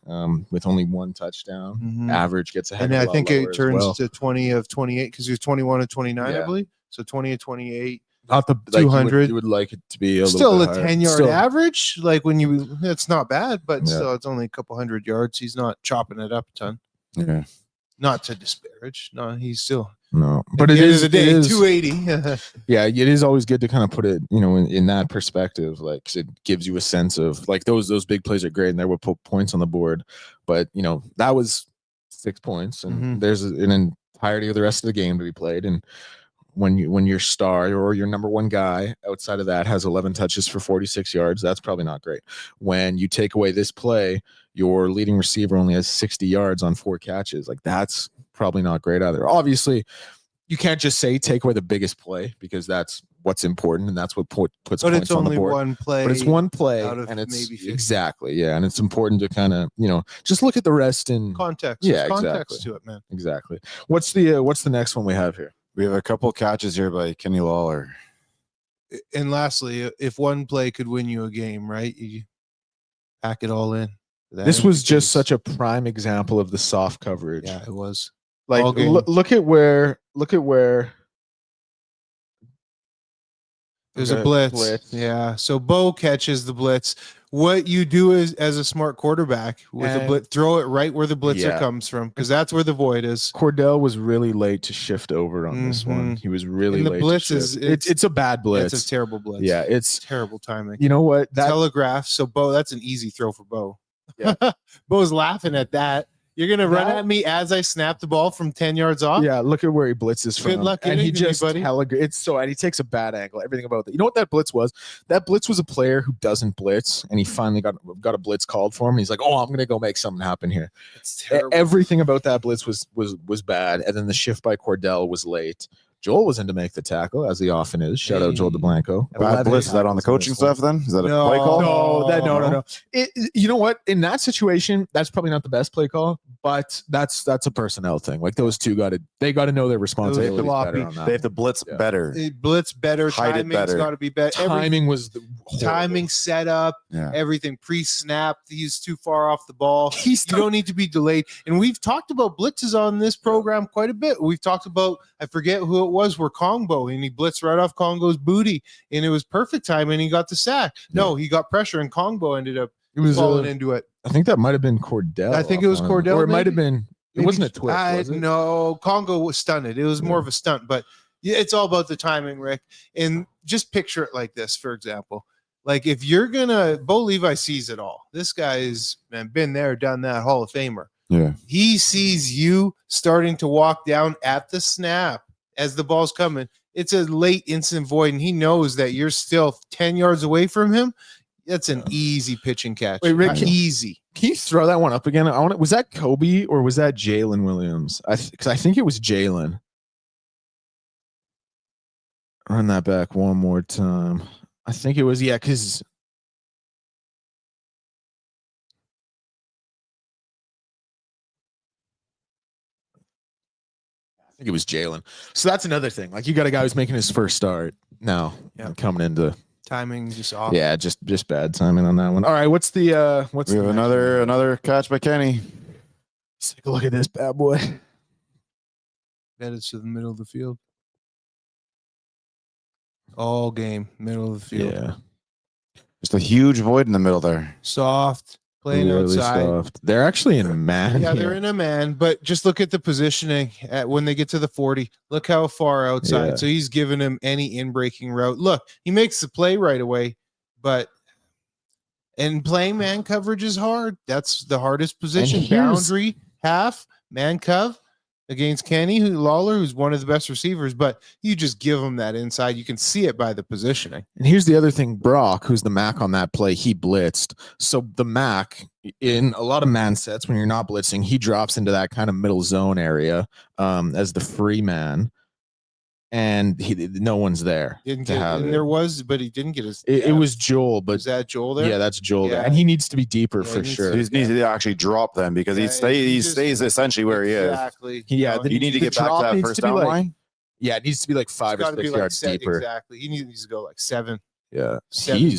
A: With only one touchdown. Average gets ahead.
B: And
A: I
B: think it turns to 20 of 28 because he was 21 of 29, I
A: Yeah.
B: believe. So 20 of 28.
A: Not the
B: 200.
A: You would like it to be
B: Still
A: little
B: a
A: bit higher.
B: 10-yard
A: Still-
B: average. Like it's not bad, but still it's only a couple hundred yards. He's not chopping it up a ton.
C: Yeah.
B: Not to disparage. No, he's still
A: No,
B: At
A: but
B: the
A: it
B: end
A: is
B: of the day,
A: it is
B: 280.
A: yeah, it is always good to kind of put it, in that perspective. Like 'cause it gives you a sense of like those big plays are great and they will put points on the board, but that was 6 points, and
B: Mhm.
A: there's an entirety of the rest of the game to be played. And when your star or your number one guy outside of that has 11 touches for 46 yards, that's probably not great. When you take away this play, your leading receiver only has 60 yards on 4 catches. Like that's probably not great either. Obviously, you can't just say take away the biggest play because that's what's important and that's what puts
B: But
A: points
B: it's
A: on the
B: only
A: board.
B: one play.
A: But it's one play,
B: out of
A: and it's
B: maybe 50.
A: exactly, yeah, and it's important to kind of just look at the rest and
B: Context.
A: Yeah,
B: There's context
A: exactly.
B: to it, man.
A: exactly. What's the next one we have here?
C: We have a couple catches here by Kenny Lawler.
B: And lastly, if one play could win you a game, right? You pack it all in.
A: This was just such a prime example of the soft coverage.
B: Yeah, it was.
A: Like
B: all game.
A: look at where
B: There's
A: Okay,
B: a blitz. Yeah. So Bo catches the blitz. What you do is, as a smart quarterback with the
A: And-
B: blitz, throw it right where the blitzer
A: Yeah.
B: comes from, because that's where the void is.
A: Cordell was really late to shift over on this one.
B: Mhm.
A: He was really
B: And the
A: late.
B: blitz
A: to
B: is-
A: shift. It's a bad blitz.
B: It's a terrible blitz.
A: Yeah, it's
B: terrible timing.
A: you know what that
B: Telegraph. So Bo, that's an easy throw for Bo.
A: Yeah.
B: Bo's laughing at that. You're gonna run
A: That-
B: at me as I snap the ball from 10 yards off.
A: Yeah, look at where he blitzes from.
B: Good luck
A: and he
B: hitting me,
A: just
B: buddy.
A: it's so and he takes a bad angle. Everything about that. You know what that blitz was? That blitz was a player who doesn't blitz, and he finally got a blitz called for him. And he's like, "Oh, I'm gonna go make something happen here."
B: It's terrible.
A: Everything about that blitz was bad, and then the shift by Cordell was late. Joel was in to make the tackle, as he often is. Shout out Joel
B: Hey.
A: DeBlanco.
C: Bad
A: 11
C: blitz. Is that on the
A: tackles in
C: coaching
A: this one.
C: staff then? Is that a
B: No.
C: play call?
A: No. You know what? In that situation, that's probably not the best play call, but that's a personnel thing. Like those two got to know their responsibilities
B: floppy.
A: better on that.
C: They have to blitz
A: Yeah.
C: better.
B: It blitz better.
C: Hide it
B: Timing's
C: better.
B: got to be better.
A: Timing was
B: Timing, setup,
C: Yeah.
B: everything pre-snap. He's too far off the ball.
A: He's
B: You don't need to be delayed. And we've talked about blitzes on this program quite a bit. We've talked about, I forget who it was, where Congo, and he blitzed right off Congo's booty, and it was perfect time, and he got the sack. No, he got pressure, and Congo ended up
A: It was
B: falling into it.
A: I think that might have been Cordell.
B: I think it was Cordell,
A: or it might have
B: maybe?
A: been. It wasn't a twist. Was it?
B: No, Congo was stunted. It was more of a stunt, but yeah, it's all about the timing, Rick. And just picture it like this, for example. Like if you're gonna, Bo Levi sees it all. This guy's been there, done that, Hall of Famer.
C: Yeah.
B: He sees you starting to walk down at the snap as the ball's coming. It's a late instant void, and he knows that you're still 10 yards away from him. That's an easy pitching catch.
A: Wait, Rick,
B: Easy.
A: Can you throw that one up again? Was that Kobe or was that Jalen Williams? Because I think it was Jalen. Run that back one more time. I think it was, because I think it was Jalen. So that's another thing. Like you got a guy who's making his first start now, coming into
B: Timing just off.
A: yeah, just bad timing on that one. All right, what's the
C: We have
A: next one?
C: another catch by Kenny.
A: Let's take a look at this bad boy.
B: Headed to the middle of the field. All game, middle of the field.
A: Yeah,
C: Just a huge void in the middle there.
B: Soft, playing
A: really
B: outside.
A: soft. They're actually in a man.
B: Yeah, they're
A: here.
B: in a man, but just look at the positioning at when they get to the 40. Look how far outside.
A: Yeah.
B: So he's giving him any in-breaking route. Look, he makes the play right away, but and playing man coverage is hard. That's the hardest position.
A: here's-
B: Boundary, half, man cov against Kenny Lawler, who's one of the best receivers, but you just give him that inside. You can see it by the positioning.
A: And here's the other thing: Brock, who's the Mac on that play, he blitzed. So the Mac in a lot of man sets when you're not blitzing, he drops into that kind of middle zone area as the free man, and no one's there
B: Didn't
A: to
B: get,
A: have
B: and
A: it.
B: there was, but he didn't get his.
A: It was Joel, but
B: Was that Joel there?
A: yeah, that's Joel, there.
B: Yeah.
A: And he needs to be deeper
B: Yeah,
A: for
B: he needs
A: sure.
B: to-
C: He needs to actually drop them because
B: Yeah,
C: he
B: he just-
C: stays essentially where he is.
B: Exactly.
A: Yeah,
B: No,
A: the-
C: You need to
A: the
C: get back to
A: drop
C: that
A: needs
C: first
A: to be
C: down
A: like-
C: line.
A: Yeah, it needs to be like
B: it's
A: 5 or
B: gotta
A: 6
B: be like
A: yards deeper.
B: Exactly. He needs to go like seven
A: Yeah,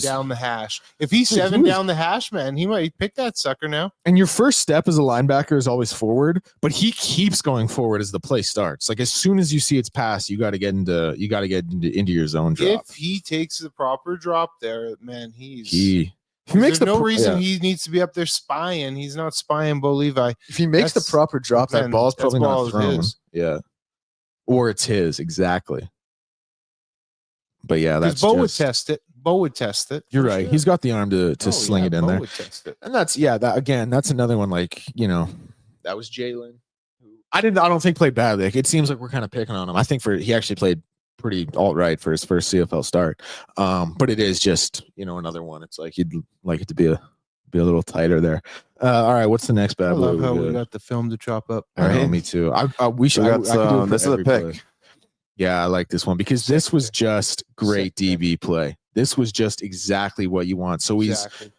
B: down the hash. If he's
A: Dude, he
B: seven
A: was-
B: down the hash, man, he might pick that sucker now.
A: And your first step as a linebacker is always forward, but he keeps going forward as the play starts. Like as soon as you see it's pass, you got to get into your zone drop.
B: If he takes the proper drop there, man,
A: He
B: there's
A: makes
B: no
A: the
B: reason
A: yeah.
B: he needs to be up there spying. He's not spying Bo Levi.
A: If he makes the
B: That's-
A: proper drop, that
B: man,
A: ball's
B: that's
A: probably
B: ball
A: not
B: is
A: thrown.
B: his.
A: Yeah. or it's his exactly. But yeah,
B: Because
A: that's
B: Bo would
A: just,
B: test it. Bo would test it.
A: you're
B: for
A: right.
B: sure.
A: He's got the arm to sling it in
B: Bo
A: there.
B: would test it.
A: And that's that again, that's another one, like, that was Jalen. I don't think played badly. Like, it seems like we're kind of picking on him. I think he actually played pretty right for his first CFL start. But it is just, another one. It's like you'd like it to be a little tighter there. All right, what's the next bad
B: I
A: boy?
B: love how we got the film to chop up.
A: I know,
C: Right?
A: me too. We should.
C: We
A: I
C: got
A: could do it
C: some.
A: for
C: This is a
A: every
C: pick.
A: play. Yeah, I like this one because this was just great
B: Sick pick.
A: DB play. This was just exactly what you want. So
B: Exactly.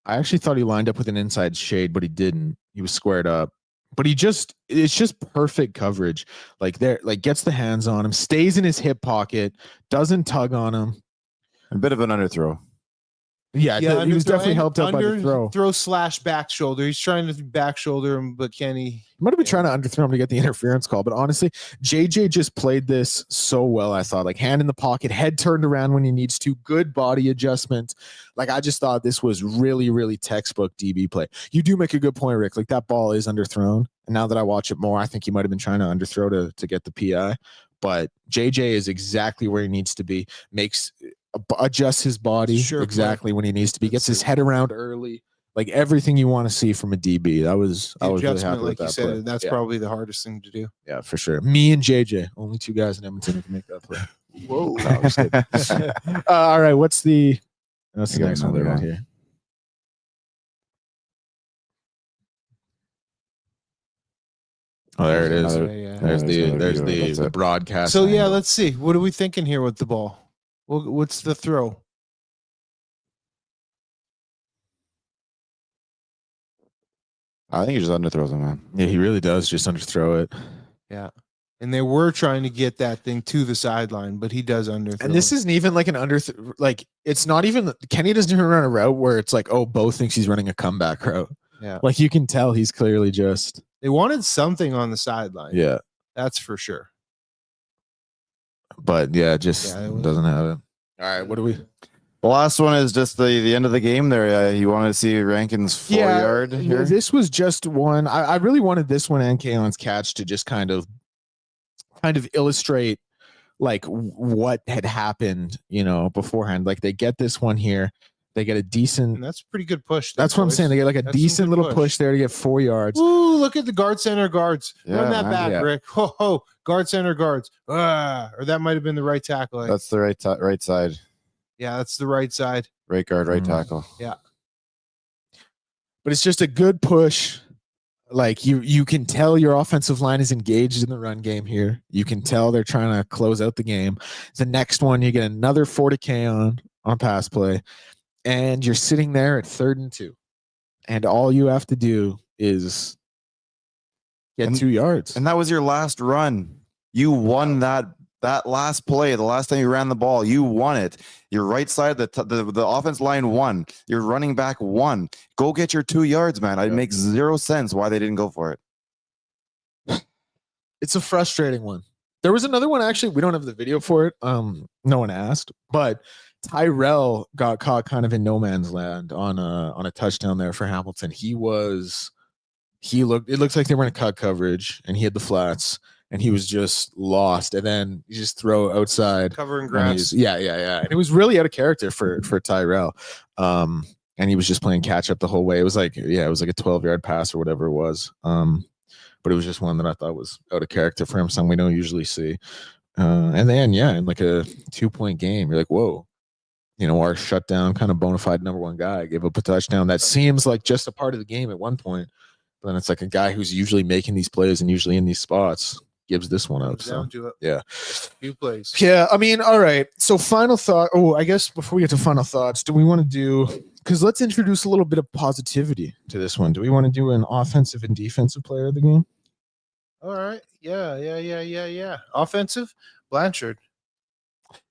A: I actually thought he lined up with an inside shade, but he didn't. He was squared up. But it's just perfect coverage. Like gets the hands on him, stays in his hip pocket, doesn't tug on him.
C: A bit of an underthrow.
A: Yeah, he was definitely helped out by the throw.
B: Throw / back shoulder. He's trying to back shoulder him, but can he?
A: He might have been trying to underthrow him to get the interference call, but honestly, JJ just played this so well. I thought, like, hand in the pocket, head turned around when he needs to, good body adjustment. Like, I just thought this was really, really textbook DB play. You do make a good point, Rick. Like, that ball is underthrown, and now that I watch it more, I think he might have been trying to underthrow to get the PI. But JJ is exactly where he needs to be. Adjusts his body exactly when he needs to be. Gets his head around early. Like, everything you want to see from a DB. I was really happy with
B: like
A: that
B: you said.
A: play.
B: That's probably the hardest thing to do.
A: Yeah, for sure. Me and JJ, only two guys in Edmonton who can make that play. Whoa. No, I'm just kidding. All right, what's the next one
C: another
A: we got
C: one.
A: here? Oh, there it is. There's the broadcast.
B: So yeah,
A: angle.
B: let's see. What are we thinking here with the ball? What's the throw?
C: I think he just underthrows him, man.
A: Yeah, he really does just underthrow it.
B: Yeah. And they were trying to get that thing to the sideline, but he does underthrow.
A: And this isn't even like an like, it's not even, Kenny doesn't even run a route where it's like, oh, Bo thinks he's running a comeback route.
B: Yeah.
A: Like, you can tell he's clearly just.
B: They wanted something on the sideline.
A: Yeah.
B: That's for sure.
A: But yeah, just doesn't have it. All right, what do we?
C: The last one is just the end of the game there. You wanted to see Rankin's 4-yard here?
A: This was just one. I really wanted this one and Kalon's catch to just kind of illustrate like what had happened, beforehand. Like, they get this one here. They get a decent.
B: And that's a pretty good push.
A: That's what I'm saying. They get like a decent little push there to get 4 yards.
B: Ooh, look at the guard center guards.
C: Yeah,
B: Run that
C: man.
B: back,
A: Yeah.
B: Rick. Ho, guard center guards. Or that might have been the right tackle.
C: That's the right side.
B: Yeah, that's the right side.
C: Right guard, right tackle.
B: Yeah.
A: But it's just a good push. Like, you can tell your offensive line is engaged in the run game here. You can tell they're trying to close out the game. The next one, you get another 40K on pass play, and you're sitting there at 3rd and 2. And all you have to do is get 2 yards.
C: And that was your last run. You won that last play. The last time you ran the ball, you won it. Your right side, the offense line won. Your running back won. Go get your 2 yards, man. It makes zero sense why they didn't go for it.
A: It's a frustrating one. There was another one, actually. We don't have the video for it. No one asked, but Tyrell got caught kind of in no man's land on a touchdown there for Hamilton. It looks like they were in a cut coverage, and he had the flats, and he was just lost. And then you just throw outside,
B: Covering grass.
A: Yeah. And it was really out of character for Tyrell. And he was just playing catch up the whole way. It was like a 12-yard pass or whatever it was. But it was just one that I thought was out of character for him, something we don't usually see. And then, in like a 2-point game, you're like, whoa. Our shutdown kind of bona fide number one guy gave up a touchdown that seems like just a part of the game at one point. But then it's like a guy who's usually making these plays and usually in these spots gives this one up. So, yeah.
B: Few plays.
A: Yeah, I mean, all right. So final thought. Oh, I guess before we get to final thoughts, do we want to do, because let's introduce a little bit of positivity to this one. Do we want to do an offensive and defensive player of the game?
B: All right. Yeah. Offensive, Blanchard.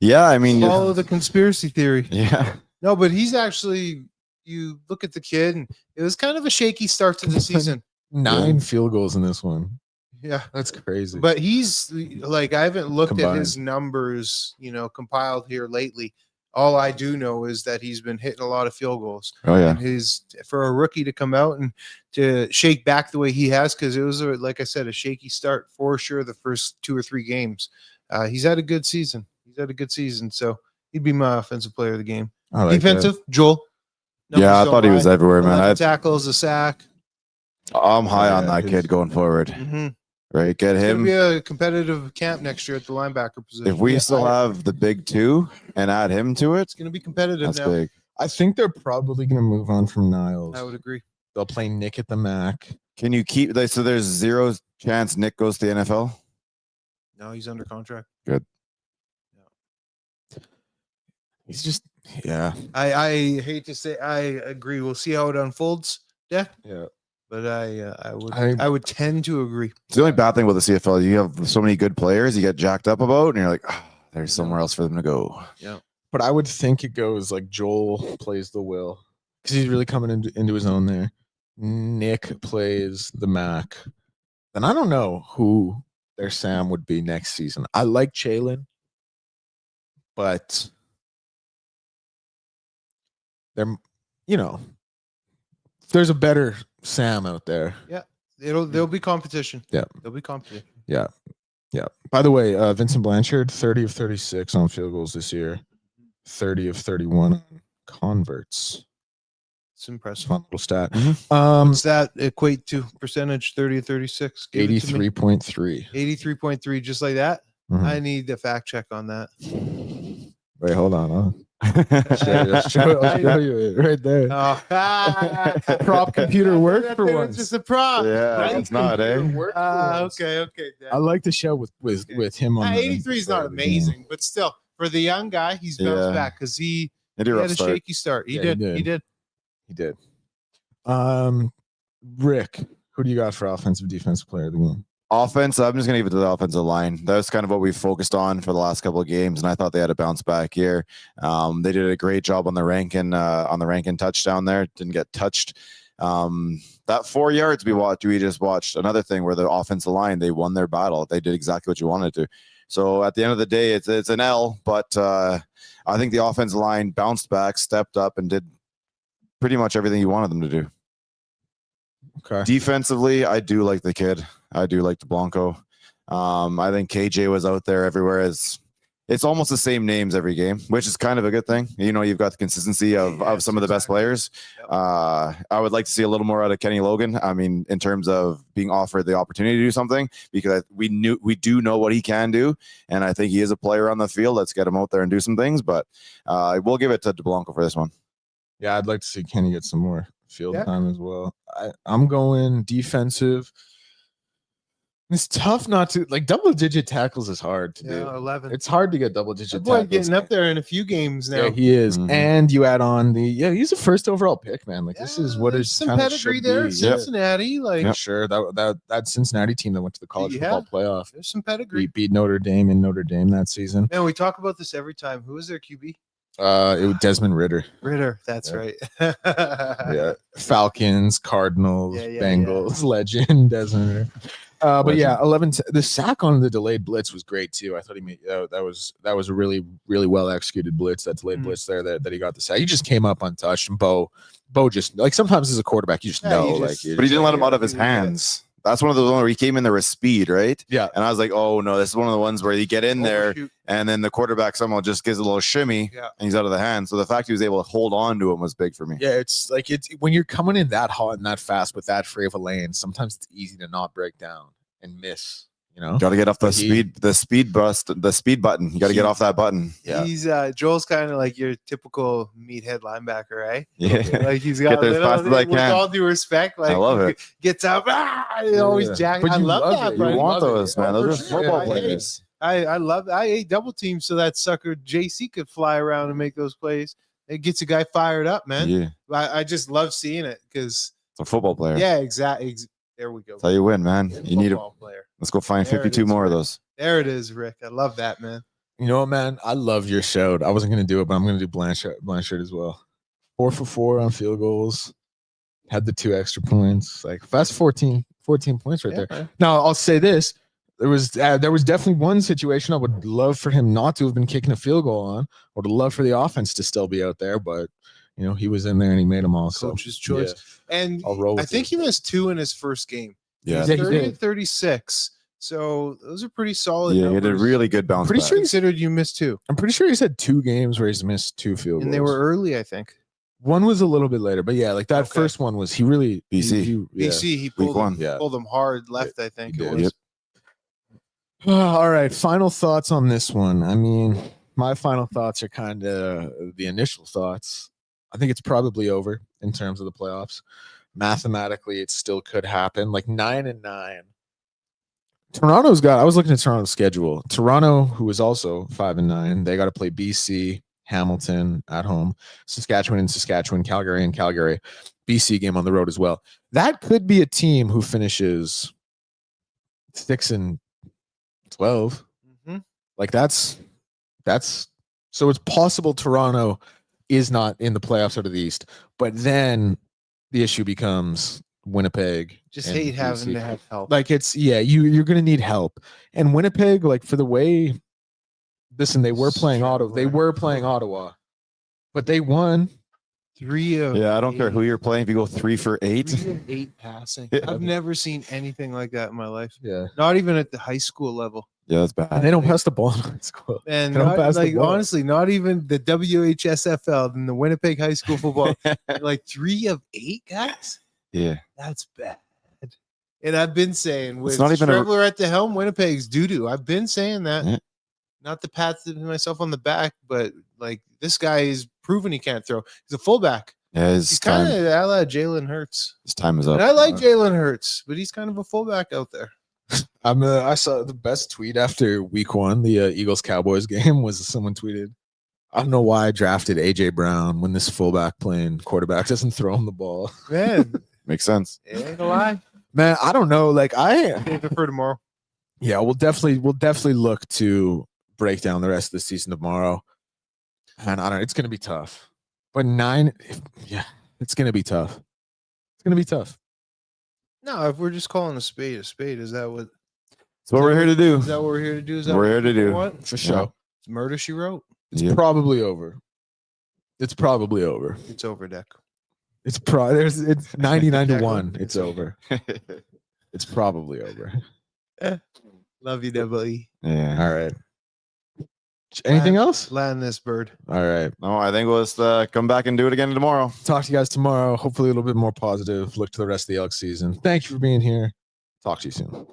C: Yeah, I mean,
B: Follow the conspiracy theory.
C: Yeah.
B: No, but he's actually, you look at the kid, and it was kind of a shaky start to the season.
A: 9 field goals in this one.
B: Yeah.
A: That's crazy.
B: But he's like, I haven't looked
A: Combined.
B: at his numbers, compiled here lately. All I do know is that he's been hitting a lot of field goals.
C: Oh yeah.
B: And for a rookie to come out and to shake back the way he has, because it was, like I said, a shaky start for sure the first 2 or 3 games. He's had a good season. So he'd be my offensive player of the game.
A: I like
B: Defensive, Joel.
C: Yeah, I thought he was everywhere, man.
B: 11 tackles, a sack.
C: I'm high on
A: Yeah,
C: that kid going forward.
B: Mm-hmm.
C: Right, get
B: It's going to
C: him.
B: be a competitive camp next year at the linebacker position.
C: If we still have the big 2 and add him to it,
B: It's going to be competitive
C: that's
B: now.
C: big.
A: I think they're probably going to move on from Niles.
B: I would agree.
A: They'll play Nick at the Mac.
C: Can you keep? So there's 0 chance Nick goes to the NFL.
B: No, he's under contract.
C: Good.
A: He's just, yeah.
B: I hate to say, I agree. We'll see how it unfolds. Yeah.
A: Yeah.
B: But I would tend to agree.
C: It's the only bad thing with the CFL. You have so many good players you get jacked up about, and you're like, oh, there's somewhere else for them to go.
B: Yeah.
A: But I would think it goes like Joel plays the Will because he's really coming into his own there. Nick plays the Mac. And I don't know who their Sam would be next season. I like Jalen, but there's a better Sam out there.
B: Yeah. There'll be competition.
A: Yeah.
B: There'll be competition.
A: Yeah. Yeah. By the way, Vincent Blanchard, 30 of 36 on field goals this year, 30 of 31 on converts.
B: It's impressive.
A: Fun little stat.
B: What's that equate to percentage? 30 of 36?
A: 83.3.
B: 83.3, just like that?
A: Mhm.
B: I need the fact check on that.
A: Wait, hold on. I'll show you it right there. Prop computer work for once.
B: Just a prop.
C: Yeah, it's not, eh?
B: Okay.
A: I like the show with him on.
B: 83 is not amazing, but still, for the young guy, he's bounced back because he
C: He
B: had a shaky start. He did.
A: He did. Rick, who do you got for offensive defensive player of the game?
C: Offense, I'm just going to give it to the offensive line. That's kind of what we focused on for the last couple of games, and I thought they had a bounce back here. They did a great job on the Rankin touchdown there. Didn't get touched. That 4 yards we just watched another thing where the offensive line, they won their battle. They did exactly what you wanted to. So at the end of the day, it's an L, but I think the offensive line bounced back, stepped up, and did pretty much everything you wanted them to do.
A: Okay.
C: Defensively, I do like the kid. I do like the Blanco. I think KJ was out there everywhere. It's almost the same names every game, which is kind of a good thing. You've got the consistency of some of the best players.
B: Yep.
C: I would like to see a little more out of Kenny Logan. I mean, in terms of being offered the opportunity to do something, because we do know what he can do, and I think he is a player on the field. Let's get him out there and do some things. But we'll give it to Blanco for this one.
A: Yeah, I'd like to see Kenny get some more field time as well. I'm going defensive. It's tough not to double-digit tackles is hard to do.
B: 11.
A: It's hard to get double-digit
B: Boy,
A: tackles.
B: getting up there in a few games now.
A: Yeah, he is.
C: Mhm.
A: And you add on he's a first overall pick, man. This is what
B: there's
A: it's
B: some
A: kind of
B: pedigree
A: should
B: there.
A: be.
B: Cincinnati,
A: Sure. That Cincinnati team that went to the college football playoff
B: there's some pedigree.
A: beat Notre Dame in Notre Dame that season.
B: Man, we talk about this every time. Who is their QB?
A: It was Desmond Ritter.
B: That's right.
A: Yeah. Falcons, Cardinals,
B: Yeah,
A: Bengals, legend Desmond Ritter. But yeah, 11. The sack on the delayed blitz was great too. I thought he made that was a really, really well executed blitz. That delayed blitz there that he got the sack. He just came up untouched, and Bo just sometimes as a quarterback you just know
C: but he didn't let him out of his hands. That's one of those ones where he came in there with speed, right?
A: Yeah.
C: And I was like, oh no, this is one of the ones where you get in there and then the quarterback somehow just gives a little shimmy and he's out of the hand. So the fact he was able to hold on to him was big for me.
A: Yeah, it's when you're coming in that hot and that fast with that free of a lane, sometimes it's easy to not break down and miss. Got
C: to get off the speed button. You got to get off that button.
B: Yeah. He's Joel's kind of like your typical meathead linebacker, right?
C: Yeah.
B: Like he's got
C: get there as fast as I
B: with
C: can.
B: all due respect, I
C: love it.
B: Gets up, always jacking. I love that.
C: You want those, man. Those are
B: sure.
C: football players.
B: I love that. I ate double team so that sucker JC could fly around and make those plays. It gets a guy fired up, man.
C: Yeah.
B: I just love seeing it because
C: it's a football player.
B: Yeah, exactly. There we go.
C: That's how you win, man. You need a
B: player.
C: Let's go find 52 more of those.
B: There it is, Rick. I love that, man.
A: You know what, man? I love your show. I wasn't going to do it, but I'm going to do Blanchard as well. 4 for 4 on field goals. Had the 2 extra points. That's 14 points right there. Man. Now, I'll say this. There was definitely one situation I would love for him not to have been kicking a field goal on, or to love for the offense to still be out there, but he was in there and he made them all.
B: Coach's choice. And
A: I'll roll
B: I
A: with
B: think
A: it.
B: he missed 2 in his first game.
C: Yeah,
B: He's
A: Yeah, he
B: 30
A: did.
B: and 36. So those are pretty solid
C: yeah, he
B: numbers.
C: did a really good bounce
A: Pretty
C: back.
A: sure
B: Considered you missed 2.
A: I'm pretty sure he's had 2 games where he's missed 2 field goals.
B: And they were early, I think.
A: One was a little bit later, but yeah, like that
B: Okay.
A: first one was he really
C: BC.
A: yeah.
B: BC, he
C: Week one.
B: pulled him hard left, I think
A: He
B: it
A: did.
B: was.
C: Yep.
A: All right, final thoughts on this one. I mean, my final thoughts are kind of the initial thoughts. I think it's probably over in terms of the playoffs. Mathematically, it still could happen. Like 9-9. Toronto's got. I was looking at Toronto's schedule. Toronto, who is also 5-9, they got to play BC, Hamilton at home, Saskatchewan and Saskatchewan, Calgary and Calgary. BC game on the road as well. That could be a team who finishes 6-12.
B: Mhm.
A: Like that's so it's possible Toronto is not in the playoffs out of the East, but then the issue becomes Winnipeg.
B: Just
A: and
B: hate having
A: BC.
B: to have help.
A: Like you're gonna need help. And Winnipeg, like for the way listen, they were playing Ottawa, but they won.
B: 3 of
C: Yeah, I don't care
B: 8.
C: who you're playing. If you go 3 for 8,
B: 3 of 8 passing.
C: Yeah.
B: I've never seen anything like that in my life.
A: Yeah.
B: Not even at the high school level.
C: yeah, that's bad.
A: And they don't pass the ball in high school.
B: And
A: They don't
B: not,
A: pass the
B: like
A: ball.
B: honestly, not even the WHSFL and the Winnipeg high school football. Like 3 of 8 guys.
C: Yeah,
B: That's bad. And I've been saying with
C: not even a-
B: Strebler at the helm, Winnipeg's doo-doo. I've been saying that.
C: Yeah.
B: Not to pat myself on the back, but like this guy is proven he can't throw. He's a fullback.
C: yeah.
B: He's kind of a la Jalen Hurts.
C: His time is up.
B: And I like Jalen Hurts, but he's kind of a fullback out there.
A: I saw the best tweet after week 1, the Eagles Cowboys game, was someone tweeted, I don't know why I drafted AJ Brown when this fullback playing quarterback doesn't throw him the ball.
B: Man,
C: Makes sense.
B: it ain't gonna lie.
A: Man, I don't know. Like
B: Save it for tomorrow.
A: yeah, we'll definitely look to break down the rest of the season tomorrow. And I don't know, it's gonna be tough. But 9, yeah, it's gonna be tough. It's gonna be tough.
B: No, if we're just calling a spade, is that what
C: That's what we're here to do.
B: is that what we're here to do? Is that
C: We're
B: what
C: here to
B: people
C: do.
B: want?
A: For sure.
B: It's murder she wrote.
A: It's
C: Yep.
A: probably over. It's probably over.
B: It's over, Deck.
A: It's 99 to
B: Declan,
A: 1. It's
B: it's
A: over. It's probably over.
B: Love you, W.
C: Yeah.
A: All right. Anything else?
B: Land this bird.
A: All right.
C: No, I think we'll just come back and do it again tomorrow.
A: Talk to you guys tomorrow. Hopefully a little bit more positive. Look to the rest of the Elks season. Thank you for being here. Talk to you soon.